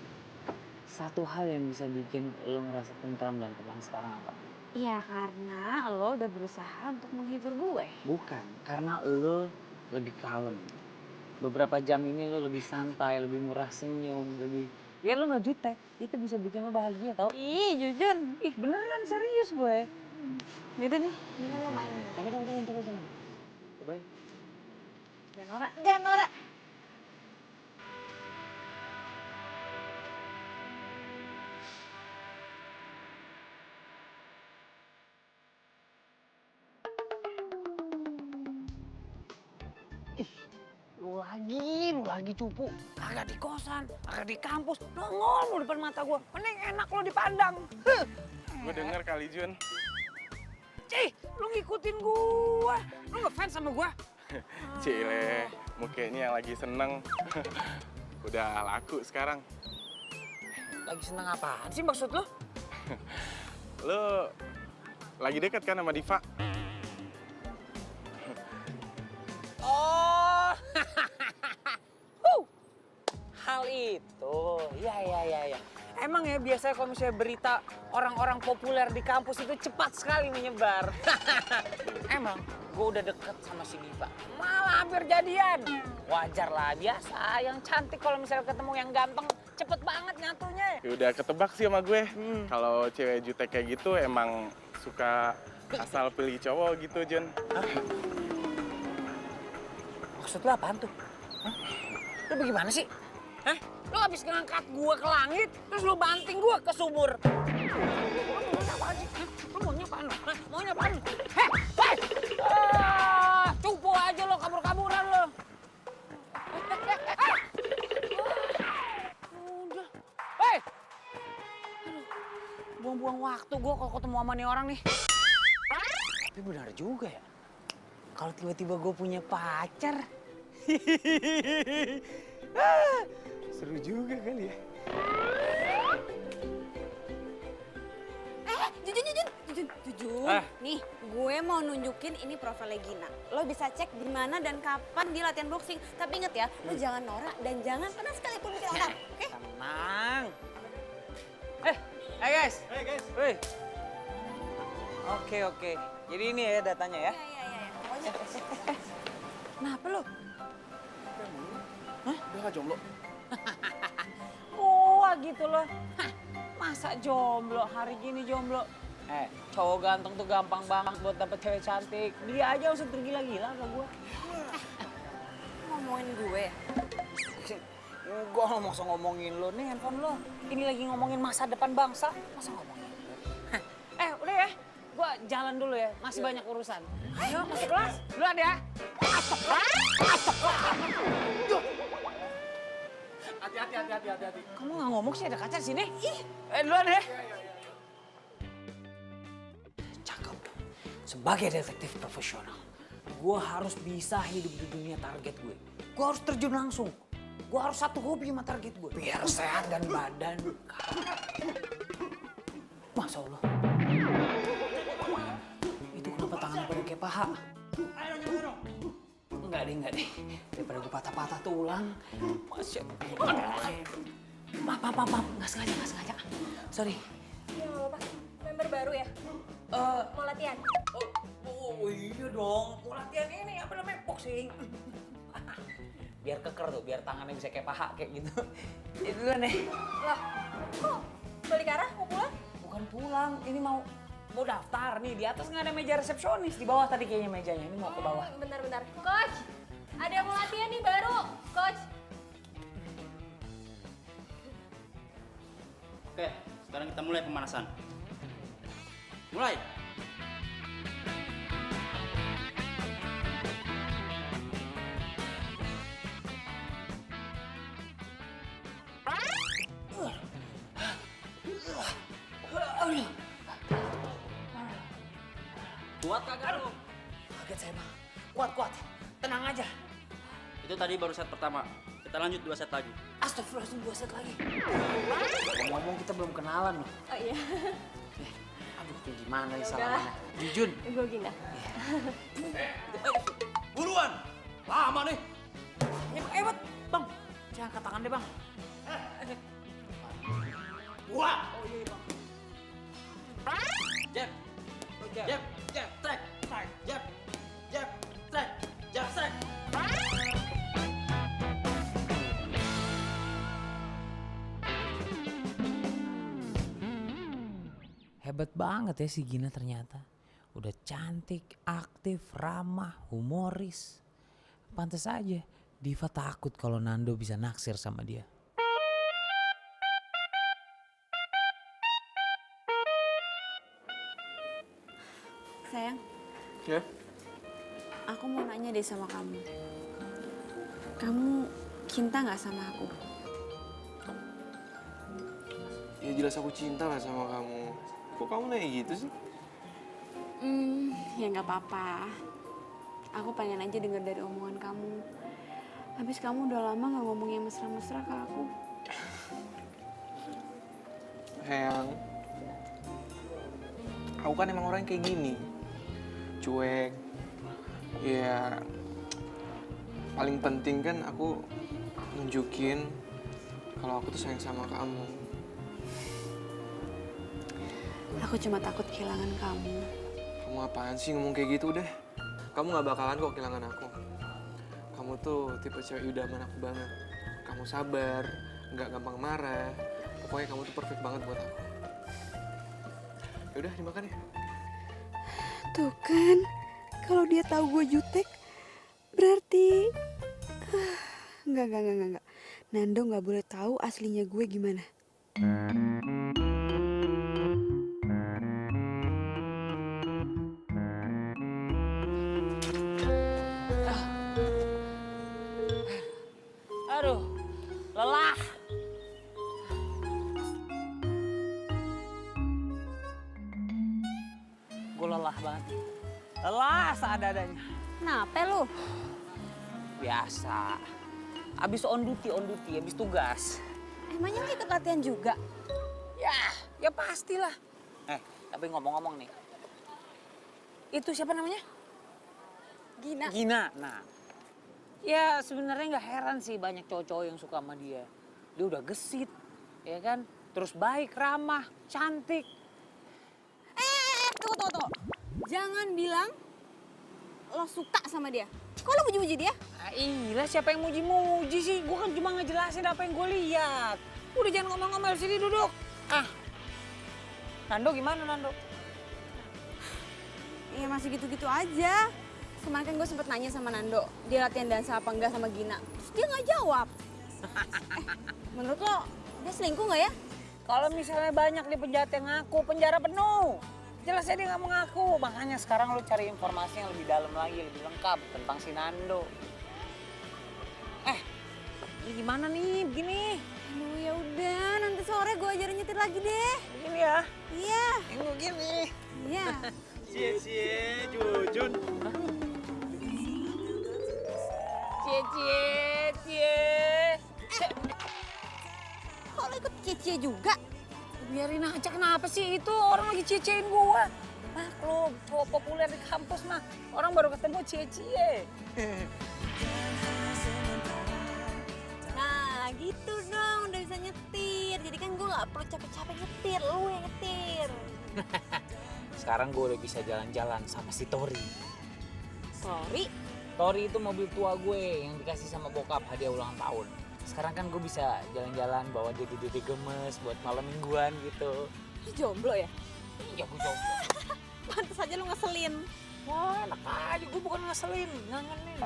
Satu hal yang bisa bikin lo ngerasa tentram dan tenang sekarang apa? Iya karena lo udah berusaha untuk menghibur gue. Bukan, karena lo lebih kalem. Beberapa jam ini lo lebih santai, lebih murah senyum, lebih... Ya lo gak jutek, itu bisa bikin lo bahagia tau? Ih jujur. Ih beneran serius gue. Yaudah nih, gimana lo main? Coba. Coba. Jangan norak. Lu lagi cupu. Kagak di kosan, kagak di kampus. Nongol lu depan mata gua. Mending enak lu dipandang. Gue denger kali Jun. Cih, lu ngikutin gua. Lu ngefans sama gua? Cile, mukanya yang lagi seneng. Udah laku sekarang. Lagi seneng apaan sih maksud lu? Lu lagi deket kan sama Diva? Oh, hal itu, ya. Emang ya biasanya kalau misalnya berita orang-orang populer di kampus itu cepat sekali menyebar. Emang gue udah deket sama si Diva, malah hampir jadian. Wajar lah, biasa. Yang cantik kalau misalnya ketemu yang ganteng, cepet banget nyatunya. Ya udah ketebak sih sama gue. Kalau cewek jutek kayak gitu emang suka asal pilih cowok gitu, Jun. Maksud lu apaan tuh? Hah? Lu bagaimana sih? Hah? Lu habis ngangkat gua ke langit, terus lu banting gua ke sumur. Lu maunya apaan sih? Hah? Lu maunya apaan lu? Hah? Maunya apaan lu? Hei! Cupu aja lo, kabur-kaburan lo. Udah. Hei! Aduh, buang-buang waktu gua kalau ketemu sama nih orang nih. Tapi benar juga ya. Kalau tiba-tiba gue punya pacar, seru juga kali ya. Jujur. Nih, gue mau nunjukin ini profilnya Gina. Lo bisa cek di mana dan kapan dia latihan boxing. Tapi inget ya, lo jangan norak dan jangan pernah sekalipun bikin orang. Oke? Tenang. Hey guys. Hey guys. Wih. Oke. Jadi ini ya datanya ya. Iya. Pokoknya. Kenapa lo? Udah gak jomblo? Wah gitu loh. Hah, masa jomblo, hari gini jomblo? Cowok ganteng tuh gampang banget buat dapet cewek cantik. Dia aja usah tergila-gila sama gue. Ngomongin gue. Gue nggak mau ngomongin lo nih handphone lo. Ini lagi ngomongin masa depan bangsa. Masa ngomongin lo? Udah ya. Gue jalan dulu ya. Masih banyak urusan. Ayo masuk kelas. Duluan ya. Masuk kelas. Hati-hati. Kamu nggak ngomong sih ada kaca di sini? Duluan ya. Cakep. Sebagai detektif profesional, gue harus bisa hidup di dunia target gue. Gue harus terjun langsung. Gue harus satu hobi sama target gue. Biar sehat dan badan. Masya Allah. Itu kenapa tangannya pada kayak paha? Enggak deh. Daripada gue patah-patah tulang. Masya Allah. Maaf. Nggak sengaja. Sorry. Ya apa? Member baru ya? Mau latihan? Oh iya dong. Mau latihan ini apa namanya? Boxing. Biar keker tuh, biar tangannya bisa kayak paha kayak gitu. Itu duluan nih. Lah, kok balik arah mau pulang? Bukan pulang, ini mau daftar nih. Di atas nggak ada meja resepsionis, di bawah tadi kayaknya mejanya. Ini mau ke bawah. Bentar. Coach, ada yang mau latihan nih baru. Coach. Oke, sekarang kita mulai pemanasan. Mulai. Kuat kagak lu? Kaget saya bang. Kuat. Tenang aja. Itu tadi baru set pertama. Kita lanjut 2 set lagi. Astagfirullahaladzim, 2 set lagi. Ngomong kita belum kenalan loh. Oh iya. Aduh, kayak gimana nih salamannya? Jujun. Gue Gina. Buruan! Lama nih. Hebat, bang. Jangan angkat tangan deh bang. Buat! Oh iya bang. Jab. Strike. Jab. Strike. Hebat banget ya si Gina ternyata. Udah cantik, aktif, ramah, humoris. Pantes aja Diva takut kalau Nando bisa naksir sama dia. Sayang, Ya? aku mau nanya deh sama kamu. Kamu cinta nggak sama aku? Ya jelas aku cinta lah sama kamu. Kok kamu nanya gitu sih? Ya nggak apa-apa. Aku pengen aja denger dari omongan kamu. Habis kamu udah lama nggak ngomong yang mesra-mesra ke aku. Sayang, aku kan emang orang kayak gini. Cuek. Ya, paling penting kan aku nunjukin kalau aku tuh sayang sama kamu. Aku cuma takut kehilangan kamu. Kamu apaan sih ngomong kayak gitu udah? Kamu gak bakalan kok kehilangan aku. Kamu tuh tipe cewek idaman aku banget. Kamu sabar, gak gampang marah. Pokoknya kamu tuh perfect banget buat aku. Yaudah, dimakan ya. Tuh kan, kalau dia tahu gue jutek, berarti enggak. Nando nggak boleh tahu aslinya gue gimana. Aduh, lelah. Gue lelah banget. Lelah seadanya. Kenapa lu? Biasa. Abis on duty, abis tugas. Emangnya lu ikut latihan juga? Ya pastilah. Tapi ngomong-ngomong nih. Itu siapa namanya? Gina. Nah, ya sebenarnya nggak heran sih banyak cowok-cowok yang suka sama dia. Dia udah gesit, ya kan? Terus baik, ramah, cantik. Tunggu. Jangan bilang lo suka sama dia. Kok lo muji-muji dia? Iya, siapa yang muji-muji sih? Gue kan cuma ngejelasin apa yang gue lihat. Udah jangan ngomel-ngomel, sini duduk. Nando gimana Nando? Iya masih gitu-gitu aja. Kemarin kan gue sempet nanya sama Nando, dia latihan dansa apa enggak sama Gina. Terus dia nggak jawab. Menurut lo, dia selingkuh nggak ya? Kalau misalnya banyak di penjahat yang ngaku, penjara penuh. Jelasnya dia nggak mengaku. Makanya sekarang lu cari informasi yang lebih dalam lagi, lebih lengkap tentang si Nando. Ini gimana nih begini? Aduh ya udah, nanti sore gue ajarin nyetir lagi deh. Begini ya? Iya. Ini begini. Iya. Cie, Jujun. Cie. Kok lo ikut cie juga? Biarin aja, kenapa sih itu orang lagi cie-ciein gua. Maklum, cowok populer di kampus mah. Orang baru ketemu cie-cie. Nah gitu dong, udah bisa nyetir. Jadi kan gue gak perlu capek-capek nyetir, lu yang nyetir. Sekarang gue udah bisa jalan-jalan sama si Tori. Sorry. Tori itu mobil tua gue yang dikasih sama bokap hadiah ulang tahun. Sekarang kan gue bisa jalan-jalan bawa dia dede gemes buat malam mingguan gitu. Lu jomblo ya? Iya gue jomblo. Pantes aja lu ngeselin. Wah enak aja, gue bukan ngeselin, ngangenin.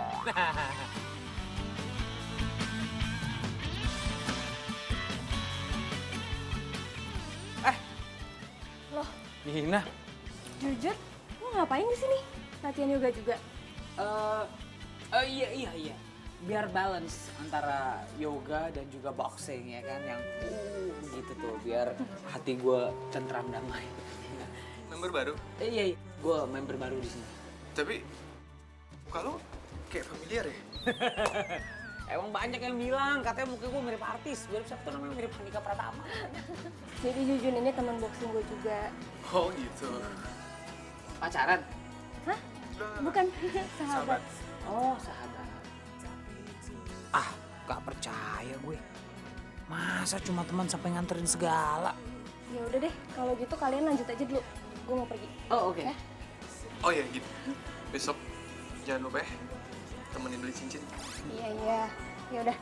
Loh, Gina. Jujur, lu ngapain di sini? Latihan yoga juga? Iya. Biar balance antara yoga dan juga boxing ya kan. Yang gitu tuh, biar hati gue tentram damai. Member baru? Iya, gue member baru di sini. Tapi kalau kayak familiar ya? Emang banyak yang bilang, katanya muka gue mirip artis. Mirip siapa tuh namanya, mirip Handika Pratama. Jadi Jujun ini teman boxing gue juga. Oh gitu. Pacaran? Hah? Bukan, sahabat. Oh, sahabat. Gak percaya gue. Masa cuma teman sampai nganterin segala? Ya udah deh, kalau gitu kalian lanjut aja dulu. Gue mau pergi. Oh, oke. Ya? Oh ya gitu. Besok jangan lupa ya temenin beli cincin. Iya. Ya udah.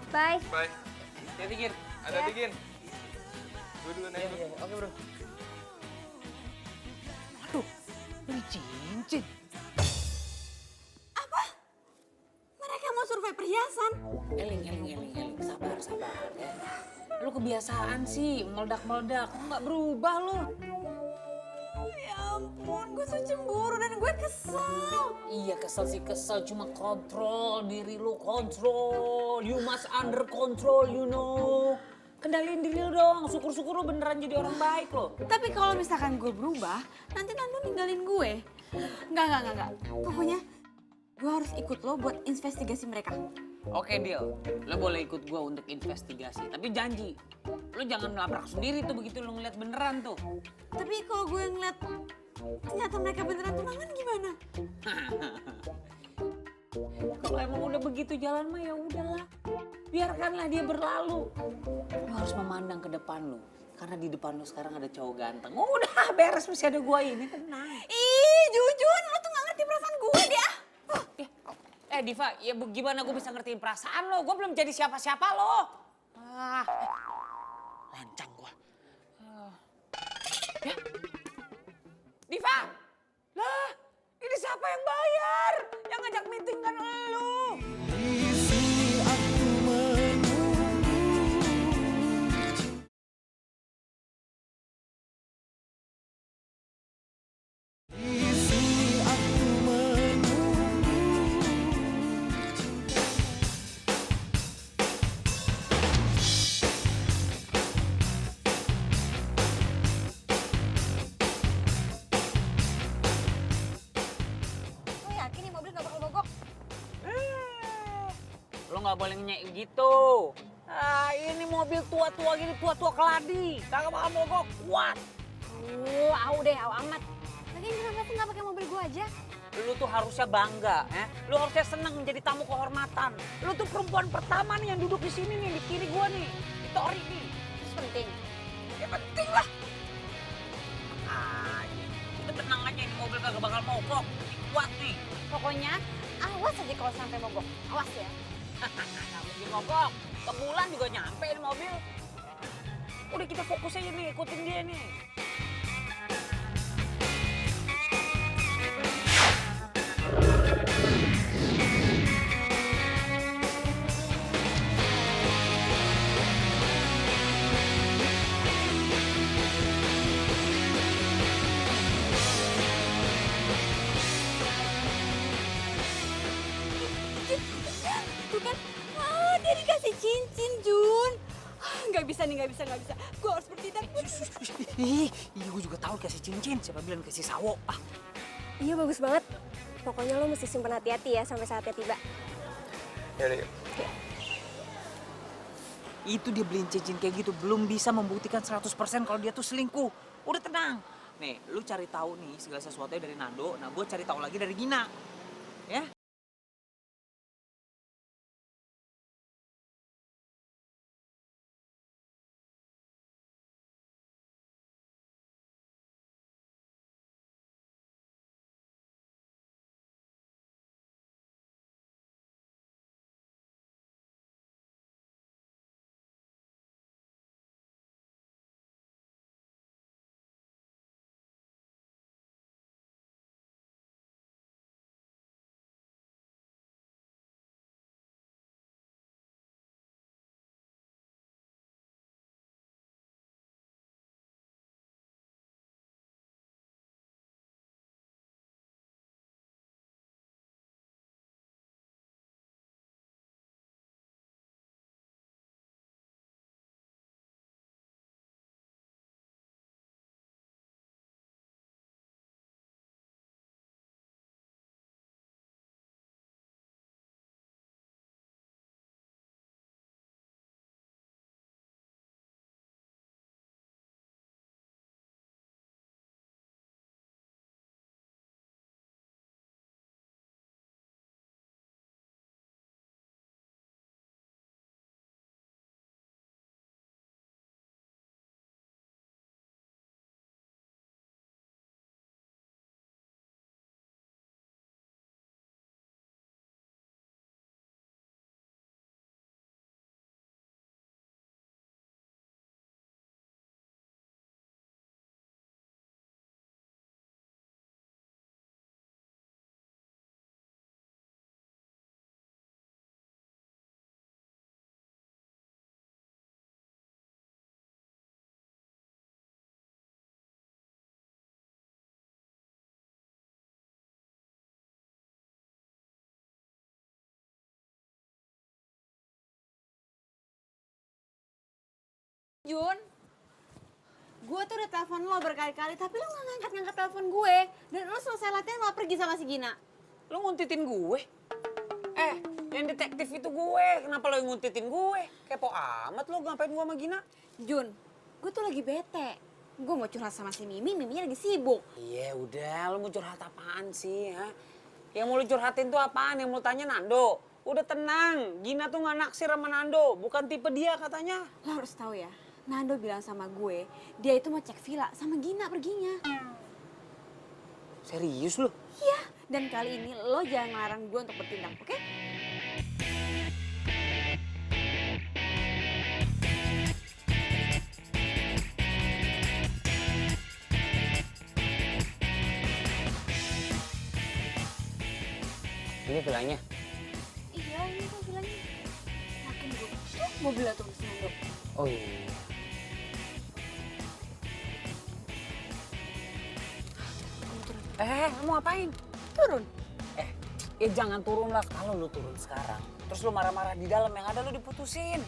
Bye. Bye. Hati-hati, Gin. Hati-hati, Gin. Gue dulu naik. Iya. Oke, bro. Waduh, beli cincin. Mereka perhiasan. Eling, sabar ya. Lu kebiasaan sih meledak-meledak, nggak berubah lu. Ya ampun, gue tuh cemburu dan gue kesel. Iya kesel, cuma kontrol diri lu, kontrol. You must under control, you know. Kendaliin diri lu dong, syukur-syukur lu beneran jadi orang baik lo. Tapi kalau misalkan gue berubah, nanti Nando ninggalin gue. Enggak. Pokoknya gue harus ikut lo buat investigasi mereka. Oke deal, lo boleh ikut gua untuk investigasi. Tapi janji, lo jangan melabrak sendiri tuh begitu lo ngeliat beneran tuh. Tapi kalau gue ngeliat ternyata mereka beneran tunangan gimana? Kalau emang udah begitu jalan mah ya udahlah. Biarkanlah dia berlalu. Lo harus memandang ke depan lo. Karena di depan lo sekarang ada cowok ganteng. Udah beres, masih ada gua ini, tenang. Ih, Jujun, lo tuh gak ngerti perasaan gue deh. Diva, ya gimana gue bisa ngertiin perasaan lo? Gue belum jadi siapa-siapa lo. Lancang gue. Ya, Diva, lah ini siapa yang bayar? Yang ngajak meeting kan lo. Lo yakin nih mobil gak bakal mogok? Lo nggak boleh ngenyek gitu. Ini mobil tua-tua gini, tua-tua keladi. Kagak bakal mogok, kuat. Au amat. Lagian kenapa sih gak pakai mobil gue aja? Lu tuh harusnya bangga, ya. Lu harusnya senang menjadi tamu kehormatan. Lu tuh perempuan pertama nih yang duduk di sini nih, di kiri gua nih. Di Tori nih. Terus penting. Ya penting lah. Itu tenang aja, ini mobil kagak bakal mogok. Ini kuat nih. Pokoknya awas aja kalau sampai mogok. Awas ya. Nggak mungkin mogok. Ke bulan juga nyampe ini mobil. Udah kita fokus aja nih, ikutin dia nih. Tuh kan, dia dikasih cincin, Jun. Gak bisa. Gue harus bertindak. Ih, gue juga tahu kasih cincin. Siapa bilang kasih sawo? Iya bagus banget. Pokoknya lo mesti simpen hati-hati ya sampai saatnya tiba. Yaudah, yuk. Itu dia beliin cincin kayak gitu belum bisa membuktikan 100% kalau dia tuh selingkuh. Udah tenang. Nih, lu cari tahu nih segala sesuatunya dari Nando. Nah, gue cari tahu lagi dari Gina. Ya? Jun, gue tuh udah telepon lo berkali-kali, tapi lo gak ngangkat-ngangkat telepon gue. Dan lo selesai latihan lo pergi sama si Gina. Lo nguntitin gue? Yang detektif itu gue. Kenapa lo yang nguntitin gue? Kepo amat lo, ngapain gue sama Gina? Jun, gue tuh lagi bete. Gue mau curhat sama si Mimi, Miminya lagi sibuk. Iya udah, lo mau curhat apaan sih? Ha? Yang mau lo curhatin tuh apaan? Yang mau tanya Nando? Udah tenang, Gina tuh gak naksir sama Nando. Bukan tipe dia katanya. Lo harus tahu ya, Nando bilang sama gue, dia itu mau cek villa sama Gina perginya. Serius lo? Iya, dan kali ini lo jangan ngelarang gue untuk bertindak, oke? Ini villanya. Iya, ini tuh villanya. Yakin gue, tuh mobilnya tuh si Nando. Oh iya. Mau ngapain? Turun. Ya jangan turun lah. Kalau lu turun sekarang, terus lu marah-marah di dalam, yang ada lu diputusin.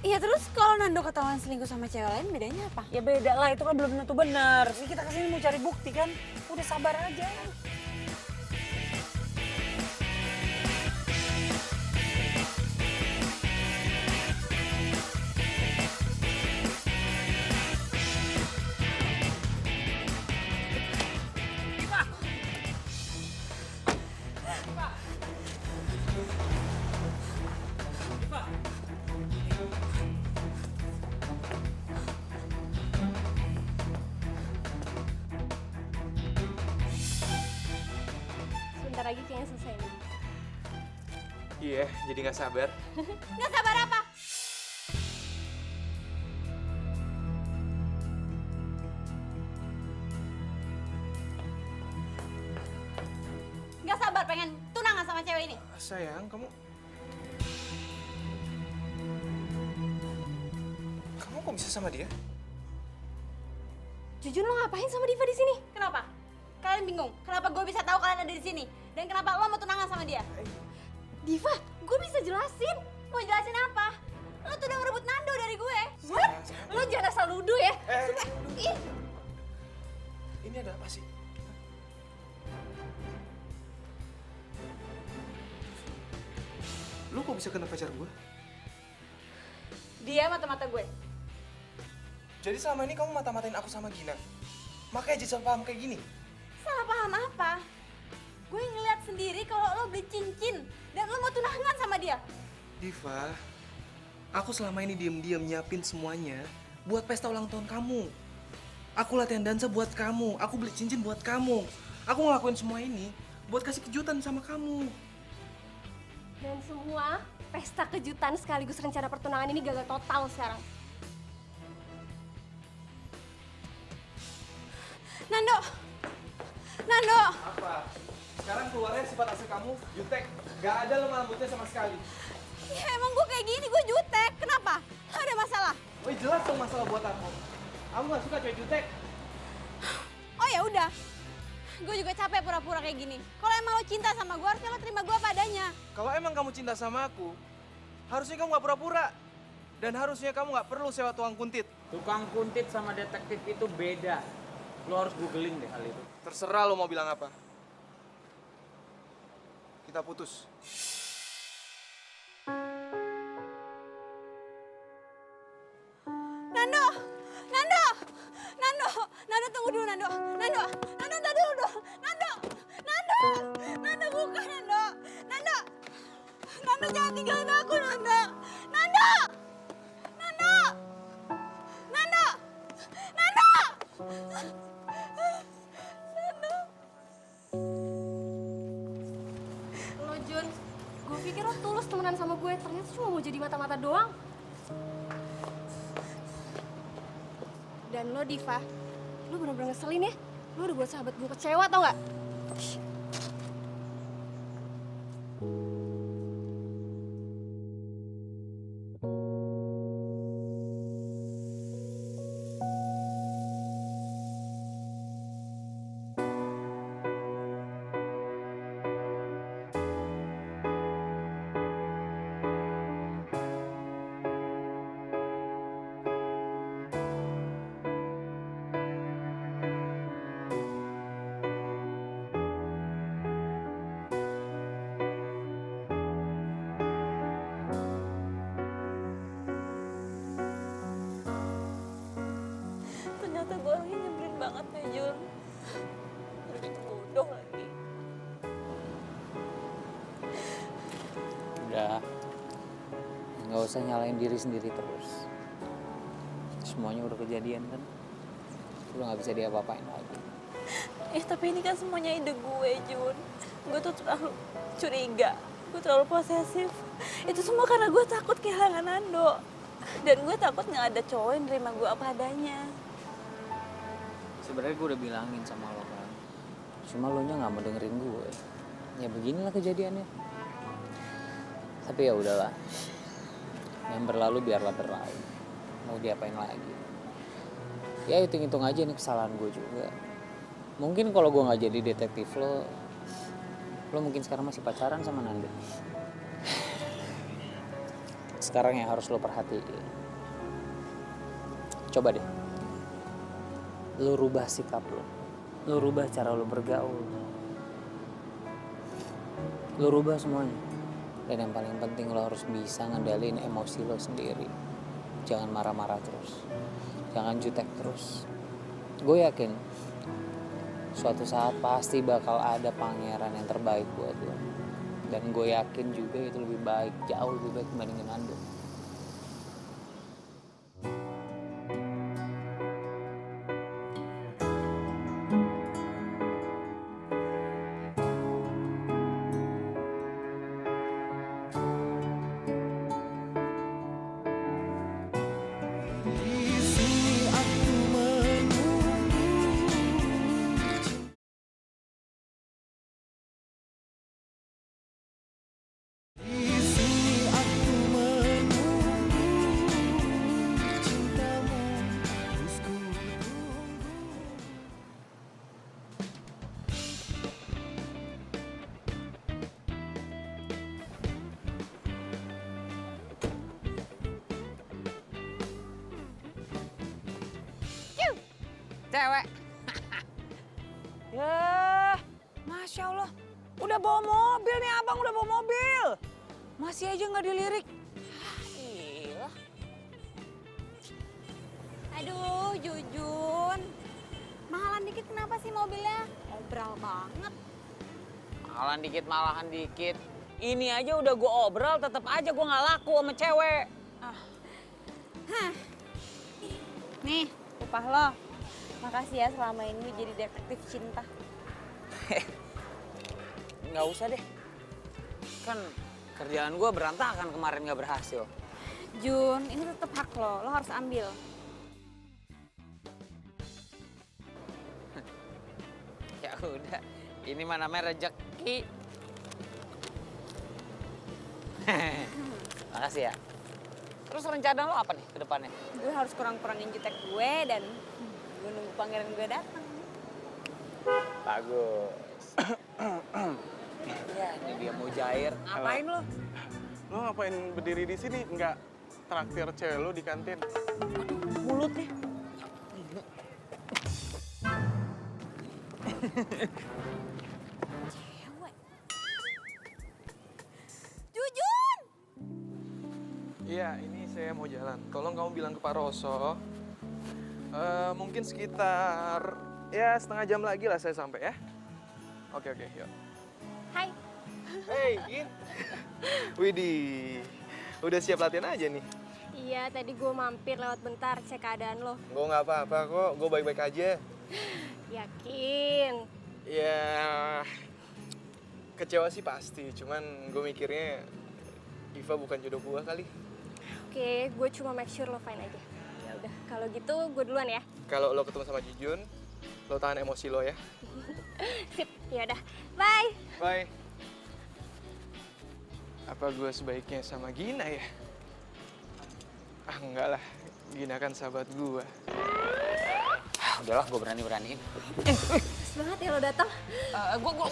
Iya, terus kalau Nando ketahuan selingkuh sama cewek lain, bedanya apa? Ya beda lah, itu kan belum tentu benar. Ini kita kesini mau cari bukti kan. Udah sabar aja. Sebentar lagi kayaknya selesai nih. Iya, jadi nggak sabar. Nggak sabar apa? Nggak sabar pengen tunangan sama cewek ini. Sayang, kamu kok bisa sama dia? Jujun, lo ngapain sama Diva di sini? Kenapa? Kalian bingung? Kenapa gue bisa tahu kalian ada di sini? Dan kenapa lo mau tunangan sama dia? Diva, gue bisa jelasin. Mau jelasin apa? Lo tuh udah ngerebut Nando dari gue. What? Lo jangan asal nuduh ya. Ih. Ini ada apa sih? Lu kok bisa kena pacar gue? Dia mata-mata gue. Jadi selama ini kamu mata-matain aku sama Gina? Makanya jadi salah paham kayak gini? Salah paham apa? Gue ngeliat sendiri kalau lo beli cincin dan lo mau tunangan sama dia. Diva, aku selama ini diem-diem nyiapin semuanya buat pesta ulang tahun kamu. Aku latihan dansa buat kamu, aku beli cincin buat kamu. Aku ngelakuin semua ini buat kasih kejutan sama kamu. Dan semua pesta kejutan sekaligus rencana pertunangan ini gagal total sekarang. Nando! Nando! Apa? Sekarang keluarnya sifat asli kamu, jutek. Gak ada lemah lembutnya sama sekali. Ya emang gue kayak gini, gue jutek. Kenapa? Ada masalah? Oh jelas dong masalah buat aku. Aku gak suka cewek jutek. Oh ya udah. Gue juga capek pura-pura kayak gini. Kalau emang lo cinta sama gue, harusnya lo terima gue apa adanya. Kalau emang kamu cinta sama aku, harusnya kamu gak pura-pura. Dan harusnya kamu gak perlu sewa tukang kuntit. Tukang kuntit sama detektif itu beda. Lo harus googling deh hal itu. Terserah lo mau bilang apa. Kita putus. Nando! Nando! Nando! Nando tunggu dulu Nando! Nando! Nando tunggu dulu! Nando! Nando! Nando bukan Nando! Nando! Nando jangan tinggalin aku Nando! Nando! Nando! Nando! Nando! Lo Jun, gue pikir lo tulus temenan sama gue, ternyata cuma mau jadi mata-mata doang. Dan lo Diva, lo bener-bener ngeselin ya. Lo udah buat sahabat gue kecewa tau gak? nggak usah nyalain diri sendiri terus. Semuanya udah kejadian kan, udah nggak bisa diapa-apain lagi. Tapi ini kan semuanya ide gue, Jun. Gue tuh terlalu curiga, gue terlalu posesif. Itu semua karena gue takut kehilangan Nando. Dan gue takut nggak ada cowok yang nerima gue apa adanya. Sebenarnya gue udah bilangin sama lo kan, cuma lo nya nggak mau dengerin gue. Ya beginilah kejadiannya. Tapi ya udahlah, yang berlalu biarlah berlalu. Mau diapain lagi? Ya hitung-hitung aja nih kesalahan gue juga. Mungkin kalau gue nggak jadi detektif lo mungkin sekarang masih pacaran sama Nando. Sekarang yang harus lo perhatiin, coba deh, lo rubah sikap lo rubah cara lo bergaul, lo rubah semuanya. Dan yang paling penting lo harus bisa ngendaliin emosi lo sendiri. Jangan marah-marah terus, jangan jutek terus. Gue yakin suatu saat pasti bakal ada pangeran yang terbaik buat lo. Dan gue yakin juga itu lebih baik, jauh lebih baik dibandingin Nando. Cewek. Ya, Masya Allah. Udah bawa mobil nih abang, udah bawa mobil. Masih aja nggak dilirik. Gila. Aduh, Jujun. Mahalan dikit kenapa sih mobilnya? Obral banget. Mahalan dikit, malahan dikit. Ini aja udah gue obral, tetap aja gue nggak laku sama cewek. Nih, upah lo. Makasih ya selama ini jadi detektif cinta. Nggak usah deh. Kan kerjaan gue berantakan kemarin nggak berhasil. Jun, ini tetap hak lo harus ambil. Ya udah, ini mah namanya rezeki. Makasih ya. Terus rencana lo apa nih ke depannya? Gue harus kurang-kurangin jutek gue dan gue nunggu pangeran gue datang. Bagus. Ya, ini dia mau jair. Ngapain lo? Lo ngapain berdiri di sini? Nggak traktir cewek lo di kantin? Mulutnya. Cewek. Jujun! Iya, ini saya mau jalan. Tolong kamu bilang ke Pak Roso. Mungkin sekitar ya setengah jam lagi lah saya sampai ya. Oke, yuk. Hai. Hey, Gin. Widih, udah siap latihan aja nih? Iya, tadi gue mampir lewat bentar cek keadaan lo. Gue nggak apa-apa kok, gue baik-baik aja. Yakin? Ya, kecewa sih pasti. Cuman gue mikirnya Iva bukan jodoh gue kali. Oke, gue cuma make sure lo fine aja. Ya udah, kalau gitu gue duluan ya. Kalau lo ketemu sama Jujun, lo tahan emosi lo ya. Sip, ya udah. Bye. Bye. Apa gue sebaiknya sama Gina ya? Ah enggak lah, Gina kan sahabat gue. Udahlah, gue berani-beraniin. Pas banget ya lo datang. Gue.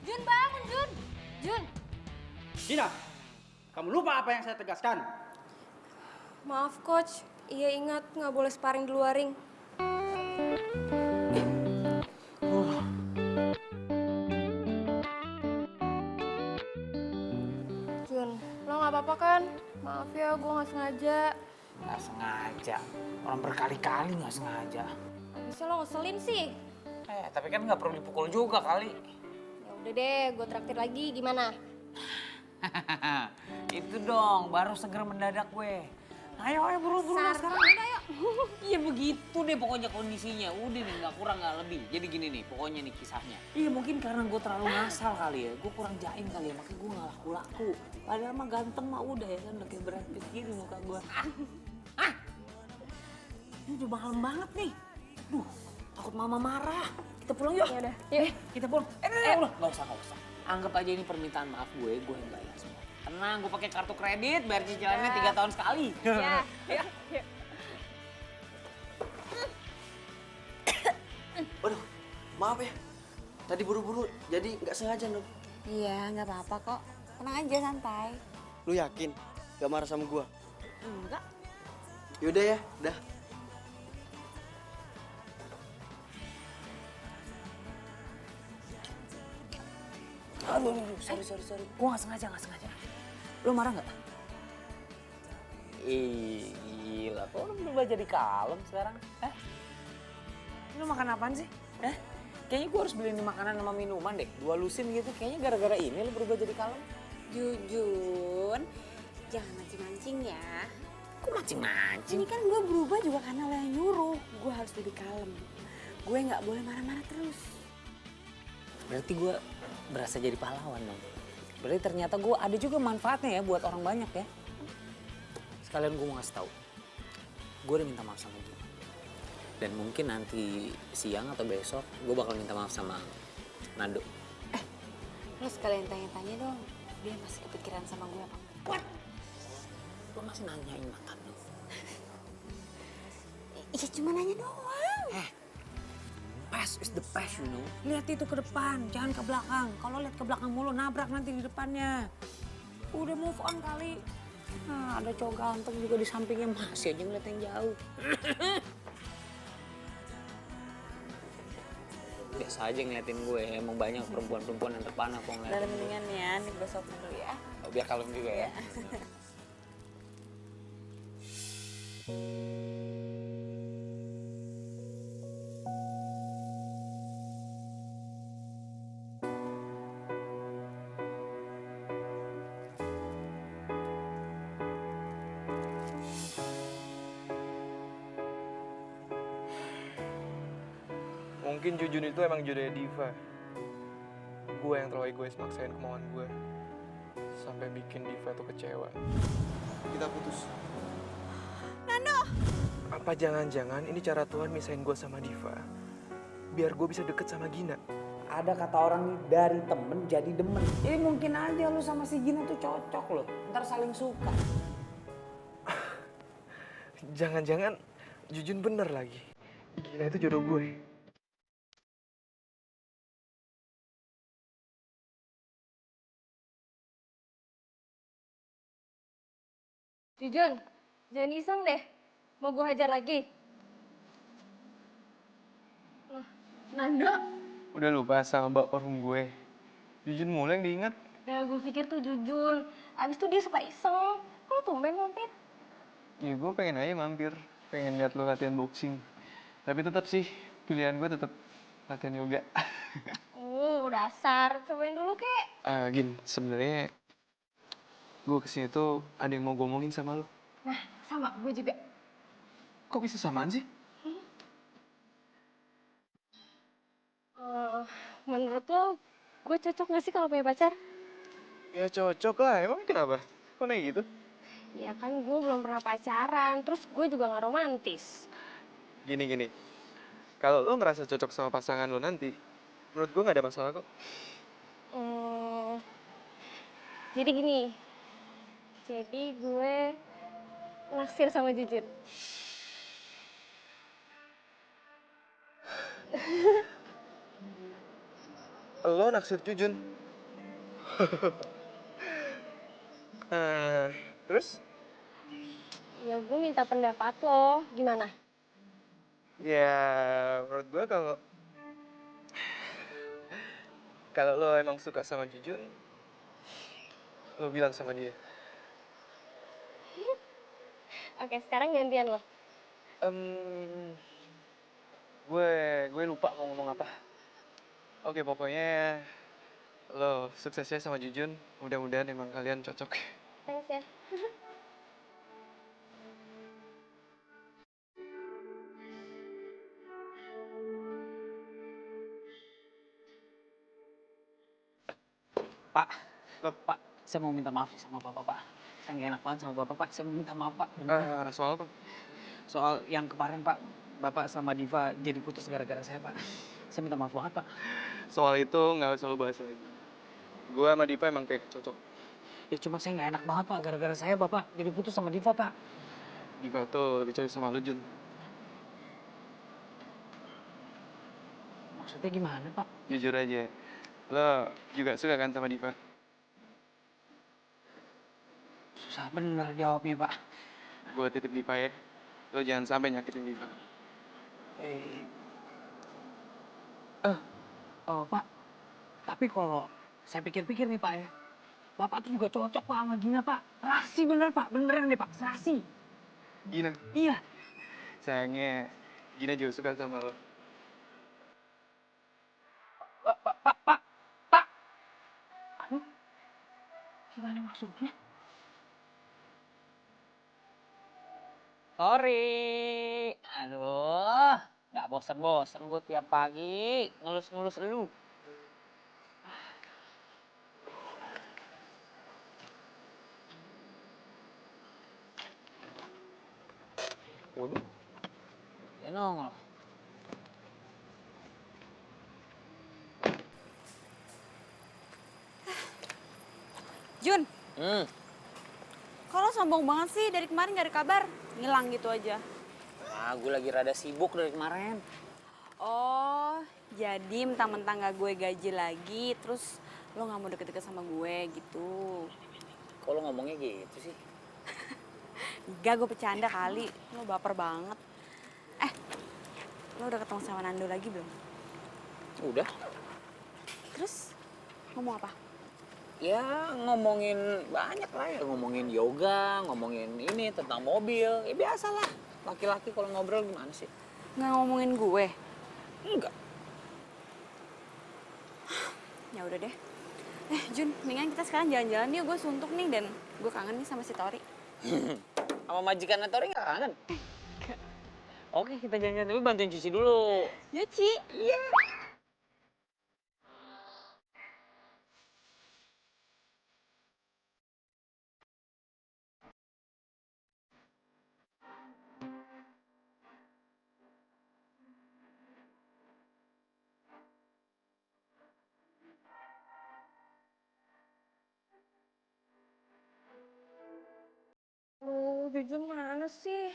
Jun bangun, Jun. Jun. Gina, kamu lupa apa yang saya tegaskan? Maaf, Coach. Iya ingat, nggak boleh sparring di luar ring. Jun, lo nggak apa-apa kan? Maaf ya, gue nggak sengaja. Nggak sengaja. Orang berkali-kali nggak sengaja. Bisa lo ngeselin sih. Tapi kan nggak perlu dipukul juga kali. Udah deh, gue traktir lagi, gimana? Itu dong, baru seger mendadak gue. Ayo buru-buru sekarang. Iya begitu deh pokoknya kondisinya. Udah nih gak kurang gak lebih. Jadi gini nih pokoknya nih kisahnya. Iya mungkin karena gue terlalu ngasal kali ya. Gue kurang jaim kali ya makanya gue gak laku-laku. Padahal mah ganteng mah udah ya kan udah kayak Brad Pitt gini muka gue. Ini udah malam banget nih. Duh takut mama marah. Kita pulang yuk. Yaudah, yuk. Kita pulang. Udah gak usah. Anggap aja ini permintaan maaf gue yang bayar semua. Tenang, gue pakai kartu kredit, bayar cicilannya 3 tahun sekali. Ya. Waduh, maaf ya. Tadi buru-buru, jadi nggak sengaja dong. Iya, nggak apa-apa kok. Tenang aja, santai. Lu yakin? Gak marah sama gua? Enggak. Yaudah ya, dah. Aduh, sorry. Gue gak sengaja. Lo marah gak? Ih, gila. Kok lo berubah jadi kalem sekarang? Lo makan apaan sih? Kayaknya gue harus beliin makanan sama minuman deh. 2 lusin gitu. Kayaknya gara-gara ini lo berubah jadi kalem. Jujun, jangan mancing-mancing ya. Kok mancing-mancing? Ini kan gue berubah juga karena lo yang nyuruh. Gue harus lebih kalem. Gue nggak boleh marah-marah terus. Berarti gue berasa jadi pahlawan dong. Berarti ternyata gue ada juga manfaatnya ya buat orang banyak ya. Sekalian gue mau ngasih tahu. Gue udah minta maaf sama dia. Dan mungkin nanti siang atau besok gue bakal minta maaf sama Nando. Lo sekalian tanya-tanya dong. Dia masih kepikiran sama gue apa enggak? What? Lo masih nanyain mantan lo? Iya cuma nanya doang. Past is the past, you know. Lihat itu ke depan, jangan ke belakang. Kalau lihat ke belakang mulu, nabrak nanti di depannya. Udah move on kali. Nah, ada cowok ganteng juga di sampingnya, masih aja ngeliat yang jauh. Biasa aja ngeliatin gue, emang banyak perempuan-perempuan yang terpana kok ngeliatin. Udah mendingan ya, nih gue sopin dulu ya. Oh, biar kalem juga ya. Mungkin Jujun itu emang jodohnya Diva. Gue yang terlalu egois maksain kemauan gue. Sampai bikin Diva tuh kecewa. Kita putus. Nando! Apa jangan-jangan ini cara Tuhan misahin gue sama Diva? Biar gue bisa deket sama Gina. Ada kata orang nih, dari temen jadi demen. Jadi mungkin aja lu sama si Gina tuh cocok loh. Ntar saling suka. Jangan-jangan Jujun bener lagi. Gina itu jodoh gue. Jujun, jangan iseng deh. Mau gue hajar lagi? Nando? Udah lupa sama mbak parfum gue. Jujun mulai yang diingat. Ya gue pikir tuh Jujun. Abis itu dia suka iseng. Kok tumben mampir? Ya gue pengen aja mampir. Pengen liat lo latihan boxing. Tapi tetap sih, pilihan gue tetap latihan yoga. Dasar. Cobain dulu kek. Gin, sebenarnya gue kesini tuh ada yang mau gue omongin sama lo. Nah, sama. Gue juga. Kok bisa samaan sih? Menurut lo, gue cocok gak sih kalau punya pacar? Ya cocok lah, emang kenapa? Kok naik gitu? Ya kan gue belum pernah pacaran, terus gue juga gak romantis. Gini. Kalau lo ngerasa cocok sama pasangan lo nanti, menurut gue gak ada masalah kok. Jadi gini, jadi gue naksir sama Jujun. Lo naksir Jujun? Terus? Ya gue minta pendapat lo, gimana? Ya, menurut gue kalau lo emang suka sama Jujun, lo bilang sama dia. Oke, sekarang gantian lo. Gue lupa mau ngomong apa. Oke, pokoknya Lo suksesnya sama Jujun. Mudah-mudahan emang kalian cocok. Thanks ya. Pak, Pak, saya mau minta maaf sama Bapak, Pak. Saya nggak enak banget sama Bapak, Pak. Saya mau minta maaf, Pak. Soal apa? Soal yang kemarin, Pak, Bapak sama Diva jadi putus gara-gara saya, Pak. Saya minta maaf banget, Pak. Soal itu nggak usah lo bahas lagi. Gue sama Diva emang kayak cocok. Ya cuma saya nggak enak banget, Pak. Gara-gara saya, Bapak jadi putus sama Diva, Pak. Diva tuh lebih cocok sama lo, Jun. Maksudnya gimana, Pak? Jujur aja. Lo juga suka kan sama Diva? Susah bener jawabnya, Pak. Gue titip Diva ya. Lo jangan sampai nyakitin Diva. Oh, Pak. Tapi kalau saya pikir-pikir nih, Pak ya. Bapak tuh juga cocok, Pak, sama Gina, Pak. Serasi bener, Pak. Beneran nih, Pak. Serasi. Gina. Iya. Sayangnya Gina juga suka sama lo. Pak. Aduh. Gimana maksudnya? Sorry. Aduh. Nggak bosan-bosan gue tiap pagi ngelus-ngelus lu. Waduh. Ya nongol. Jun, Kok lo sombong banget sih dari kemarin gak ada kabar? Ngilang gitu aja. Ah, gue lagi rada sibuk dari kemarin. Oh, jadi mentang-mentang gak gue gaji lagi, terus lo gak mau deket-deket sama gue gitu. Kok lo ngomongnya gitu sih? Enggak, gue bercanda kali. Lo baper banget. Lo udah ketemu sama Nando lagi belum? Udah. Terus ngomong apa? Ya ngomongin banyak lah ya. Ngomongin yoga, ngomongin ini tentang mobil. Ya biasalah. Laki-laki kalau ngobrol gimana sih? Nggak ngomongin gue? Enggak. Ya udah deh. Jun, mendingan kita sekarang jalan-jalan yuk. Gue suntuk nih dan gue kangen nih sama si Tori. Sama majikan Tori nggak kangen? Oke, kita jalan-jalan. Tapi bantuin cuci dulu. Nyuci? Iya. Jujun mana sih?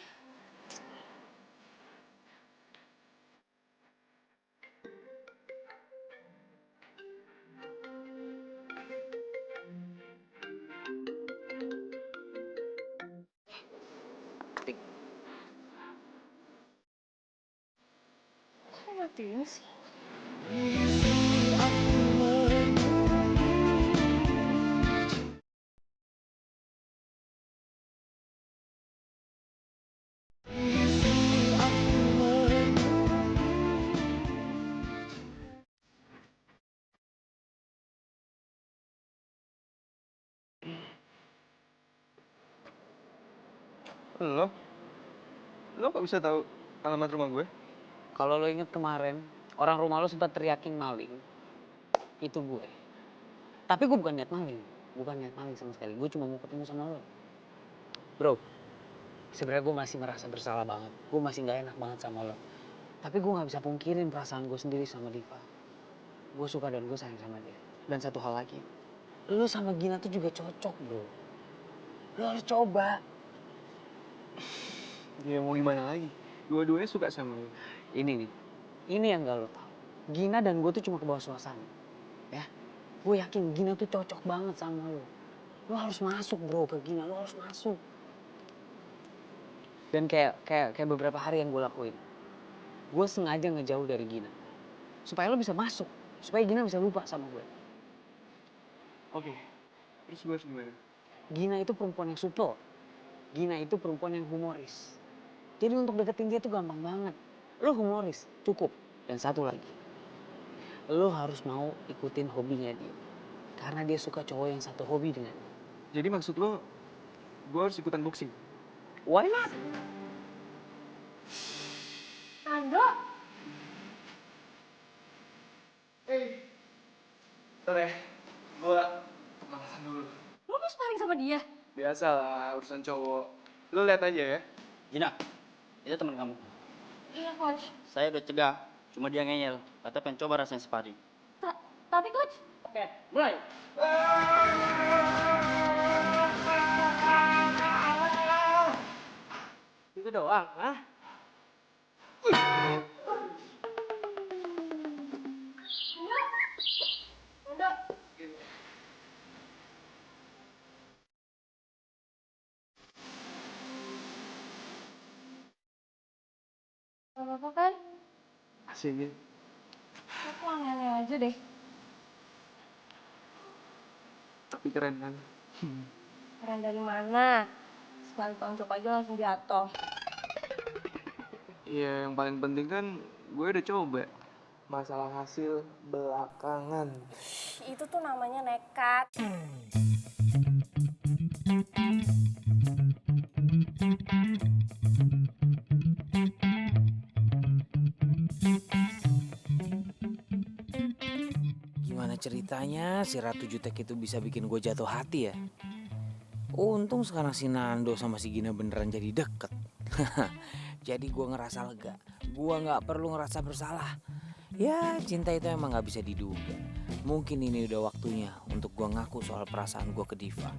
Kok matiin sih? Lo? Lo kok bisa tahu alamat rumah gue? Kalau lo inget kemarin, orang rumah lo sempat teriakin maling. Itu gue. Tapi gue bukan niat maling. Bukan niat maling sama sekali. Gue cuma mau ketemu sama lo. Bro, sebenarnya gue masih merasa bersalah banget. Gue masih nggak enak banget sama lo. Tapi gue nggak bisa pungkirin perasaan gue sendiri sama Diva. Gue suka dan gue sayang sama dia. Dan satu hal lagi, lo sama Gina tuh juga cocok, bro. Lo harus coba. Ya mau gimana lagi? Dua-duanya suka sama lo. Ini nih, ini yang gak lo tau. Gina dan gue tuh cuma ke bawah suasana. Ya, gue yakin Gina tuh cocok banget sama lo. Lo harus masuk bro ke Gina, lo harus masuk. Dan kayak beberapa hari yang gue lakuin. Gue sengaja ngejauh dari Gina. Supaya lo bisa masuk. Supaya Gina bisa lupa sama gue. Oke. Terus gue harus gimana? Gina itu perempuan yang supel. Gina itu perempuan yang humoris. Jadi untuk deketin dia tuh gampang banget. Lo humoris, cukup. Dan satu lagi. Lo harus mau ikutin hobinya dia. Karena dia suka cowok yang satu hobi dengan. Jadi maksud lo, gue harus ikutan boxing? Why not? Nando, Bentar ya, gue manasan dulu. lu mau sparring sama dia? Biasalah, urusan cowok. Lo lihat aja ya. Gina, itu teman kamu. Iya, coach. Saya udah cegah, cuma dia ngeyel. Kata pengen coba rasanya sparring. Tapi coach, Oke, mulai. Itu doang, ah? gak apa-apa kan? Asik ya. Aku aneh-aneh aja deh. Tapi keren kan? Keren dari mana? Sekali tonjok aja langsung jatuh. Iya, yang paling penting kan gue udah coba. Masalah hasil belakangan. Itu tuh namanya nekat. Gimana ceritanya si Ratu Jutek itu bisa bikin gue jatuh hati ya? Untung sekarang si Nando sama si Gina beneran jadi deket. Jadi gue ngerasa lega. Gue gak perlu ngerasa bersalah. Ya cinta itu emang gak bisa diduga. Mungkin ini udah waktunya untuk gue ngaku soal perasaan gue ke Diva.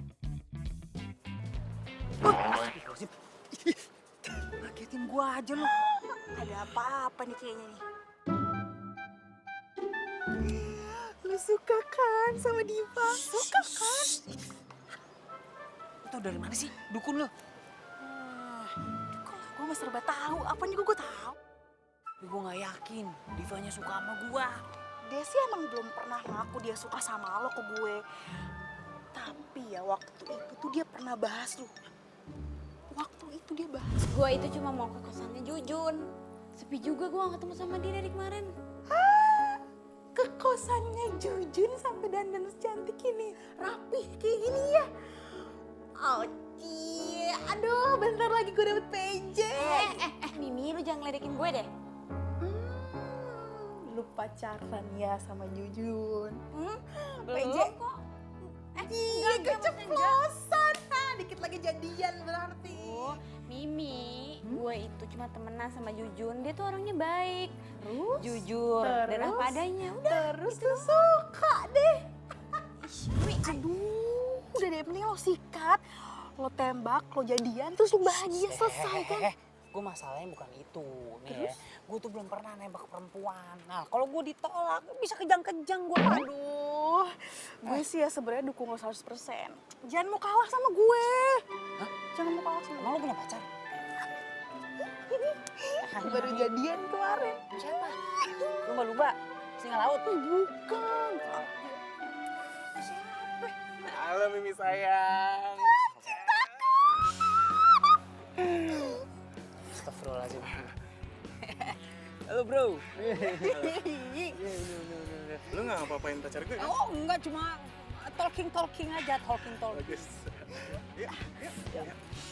Ngagetin gua aja lu. Ada apa-apa nih kayaknya nih. Lu suka kan sama Diva? Suka kan? Lu tau dari mana sih dukun lo? Kok gue mah serba tahu. Apa nih gue tahu? Tapi gue gak yakin Divanya suka sama gue. Dia sih emang belum pernah ngaku dia suka sama lo ke gue. Tapi ya waktu itu tuh dia pernah bahas lu. Waktu itu dia bahas. Gue itu cuma mau ke kosannya Jujun. Sepi juga gue gak ketemu sama dia dari kemarin. Ke kosannya Jujun sampai dandan secantik ini. Rapih kayak gini ya. Cie, aduh bentar lagi gue dapet PJ. Mimi lu jangan ngeledekin gue deh. Lu pacaran ya sama Jujun? Belum PJ kok. Iya keceplosan. Dikit lagi jadian berarti. Mimi, gue itu cuma temenan sama Jujun. Dia tuh orangnya baik, jujur, Terus? dan apa adanya. Udah. Terus tuh suka deh. Aduh, udah deh mending lo sikat, lo tembak, lo jadian, terus lo bahagia selesai kan? Gue masalahnya bukan itu nih ya. Gue tuh belum pernah nembak perempuan. Nah kalau gue ditolak bisa kejang-kejang gue. Aduh, gue sih ya sebenarnya dukung lo 100%. Jangan mau kalah sama gue. Hah? Jangan mau kalah sama Emang lo punya pacar? Baru jadian kemarin. Siapa? Lumba-lumba? Singa laut? Bukan. Halo Mimi sayang. Astagfirullahaladzim. Halo bro. Lu nggak ngapa-ngapain pacar gue? Oh enggak, cuma talking aja, talking. Bagus.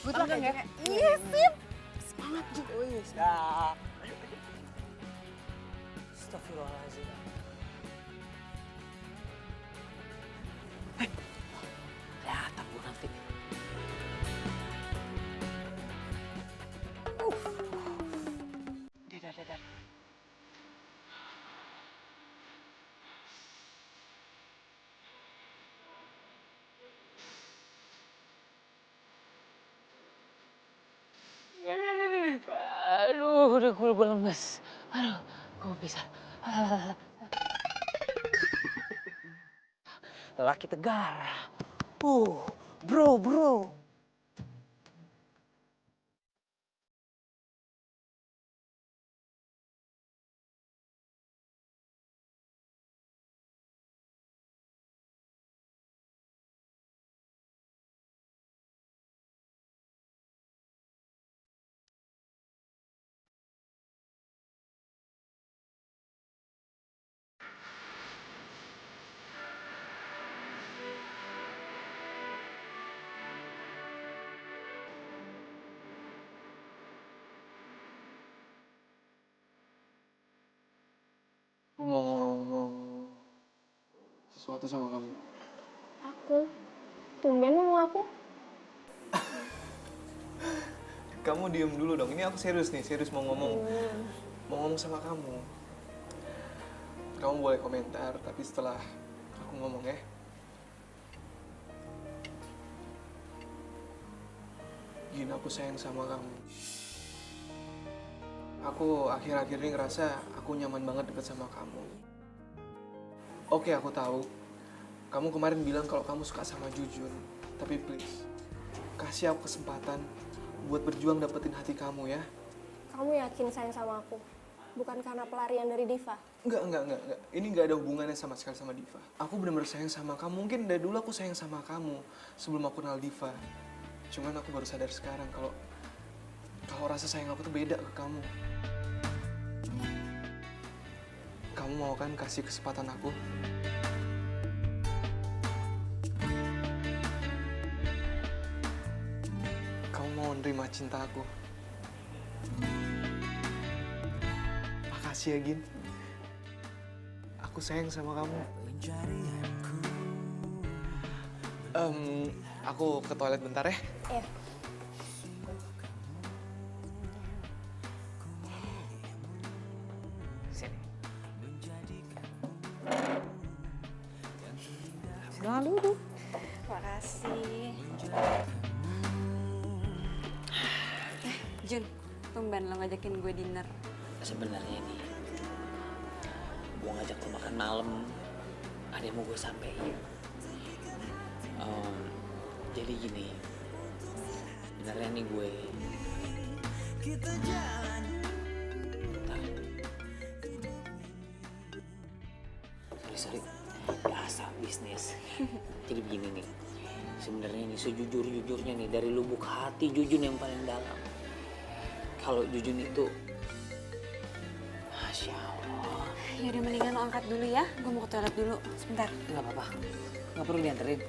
Gue tuh ya. Iya sip. Semangat juga. Ya. Astagfirullahaladzim. Kelihatan gue nanti. Dadah. Aduh, udah gue lemes. Aduh, gue bisa. Lelaki tegar. Bro. sesuatu sama kamu. Aku? Tumben mau aku? Kamu diem dulu dong, ini aku serius nih, serius mau ngomong. Mau ngomong sama kamu. Kamu boleh komentar, tapi setelah aku ngomong ya. Gin, aku sayang sama kamu. Aku akhir-akhir ini ngerasa aku nyaman banget deket sama kamu. Oke, aku tahu. Kamu kemarin bilang kalau kamu suka sama Jujun. Tapi please, kasih aku kesempatan buat berjuang dapetin hati kamu ya. Kamu yakin sayang sama aku? Bukan karena pelarian dari Diva? Enggak. Ini nggak ada hubungannya sama sekali sama Diva. Aku benar-benar sayang sama kamu. Mungkin dari dulu aku sayang sama kamu sebelum aku kenal Diva. Cuman aku baru sadar sekarang kalau rasa sayang aku tuh beda ke kamu. Kamu mau kan kasih kesempatan aku? Kamu mau nerima cinta aku? Makasih ya, Gin. Aku sayang sama kamu. Aku ke toilet bentar ya. Iya. Sini. Jangan duduk. Makasih. Jun, tumben lo ngajakin gue dinner. Sebenarnya nih, gue ngajak lo makan malam, ada yang mau gue sampein. Jadi gini, sebenarnya nih gue sorry, biasa bisnis. Jadi begini nih, sebenarnya nih sejujur-jujurnya nih dari lubuk hati Jujun yang paling dalam. Kalau Jujun itu, Masya Allah. Yaudah mendingan lo angkat dulu ya, gue mau ke toilet dulu, sebentar. Nggak apa-apa, nggak perlu dianterin.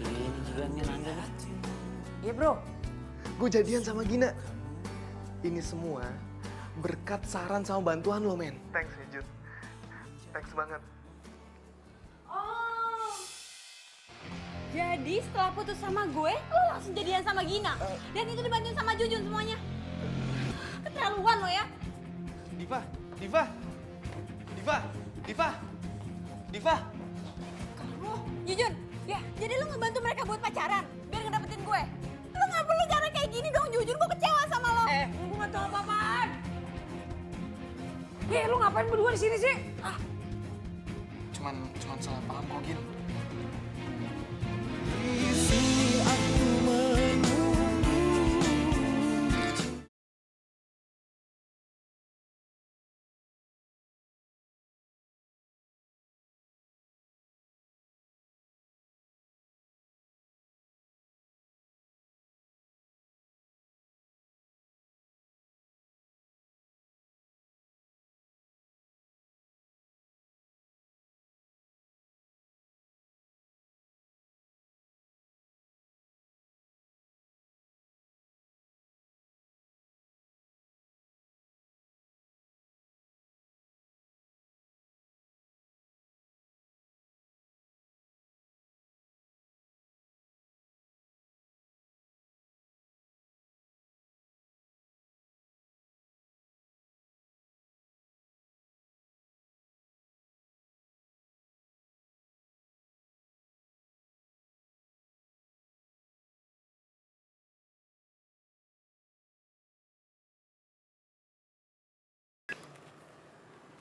Ini jigalnya Nanda nih. Iya bro. Gue jadian sama Gina. Ini semua berkat saran sama bantuan lo, men. Thanks ya, Jun. Thanks banget. Oh, jadi setelah putus sama gue, lo langsung jadian sama Gina. Dan itu dibantuin sama Jujun semuanya. Keterlaluan lo ya. Diva. Kamu, Jujun, ya jadi lo ngebantu mereka buat pacaran biar ngedapetin gue. Lo nggak perlu cara kayak gini dong, Jujun. Gue kecewa sama lo. Gue nggak tahu apa-apaan. Lu ngapain berdua di sini sih? Cuman salah paham kok, Gin.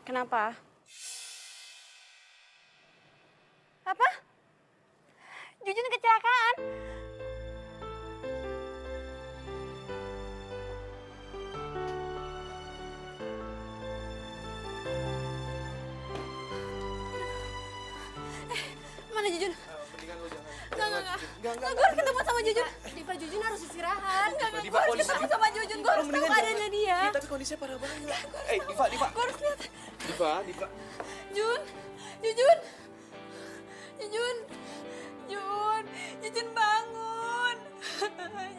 Kenapa? Apa? Jujun kecelakaan. Mana Jujun? Mendingan lo jangan. Enggak. Gue harus ketemu sama Jujun. Diva, Jujun harus istirahat. Enggak. Gue harus ketemu sama Jujun. Gue harus tahu keadaannya dia. Iya, tapi kondisinya parah banget. Diva. Gue harus lihat. Diva. Jujun bangun.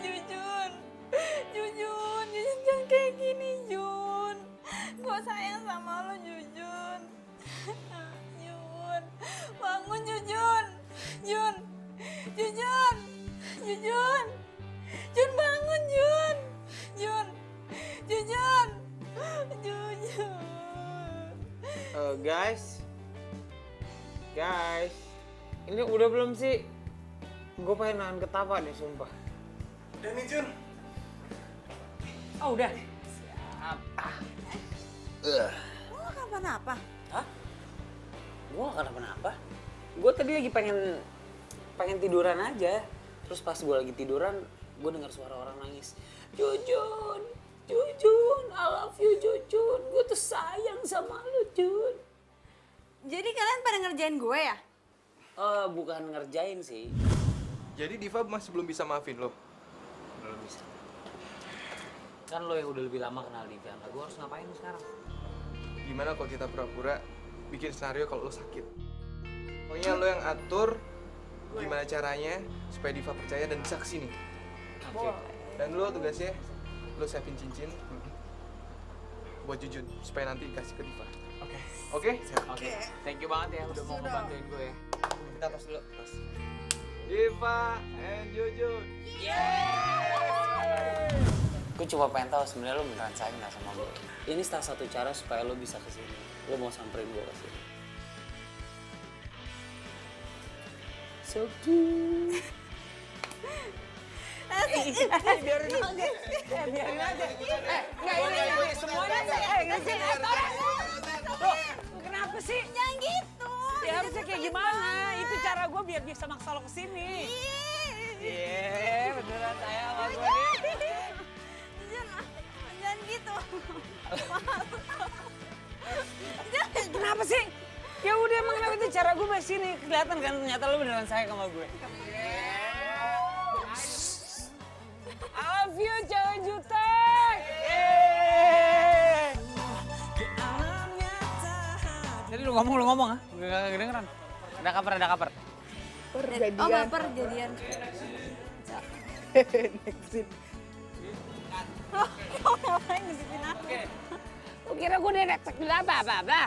Jujun jangan kayak gini, Jun. Gue sayang sama lo, Jujun. Guys, ini udah belum sih? Gue pengen nahan ketawa nih, sumpah. Udah nih Jun. Oh udah? Lo gak kenapa-napa? Hah? Gue gak kenapa-napa. Gue tadi lagi pengen tiduran aja. Terus pas gue lagi tiduran, gue dengar suara orang nangis. Jujun, I love you Jujun. Gue tuh sayang sama lu Jun. Jadi kalian pada ngerjain gue ya? Bukan ngerjain sih. Jadi Diva masih belum bisa maafin lo? Belum bisa. Kan lo yang udah lebih lama kenal Diva, gue harus ngapain sekarang? Gimana kalau kita pura-pura bikin skenario kalau lo sakit? Pokoknya lo yang atur gimana caranya supaya Diva percaya dan bisa kesini. Oke. Dan lo tugasnya, lo siapin cincin buat Jujun supaya nanti dikasih ke Diva. Oke? Oke. Thank you banget ya udah mau ngebantuin gue ya. Kita tos dulu. Tos. Diva and Jujun. Gue cuma pengen tahu sebenarnya lo beneran sayang nggak sama gue. Ini salah satu cara supaya lo bisa kesini. Lo mau samperin gue kesini. So cute. Biarin aja. Biarin aja. Nggak ini semuanya. Kenapa sih? Jangan gitu. Ya harusnya kayak gimana? Itu cara gue biar bisa maksa lo kesini. Iya, beneran sayang sama gue nih. Jangan gitu. Kenapa sih? Ya udah emang kenapa itu cara gue bahas sini. Kelihatan kan ternyata lo beneran sayang sama gue. I love you, cewek jutek. Jadi lu ngomong ah? Gak kedengeran. Ada kabar. Oh baper jadian. Nextin. Oh ngapain ngesitin aku? Lu kira gue udah netek apa?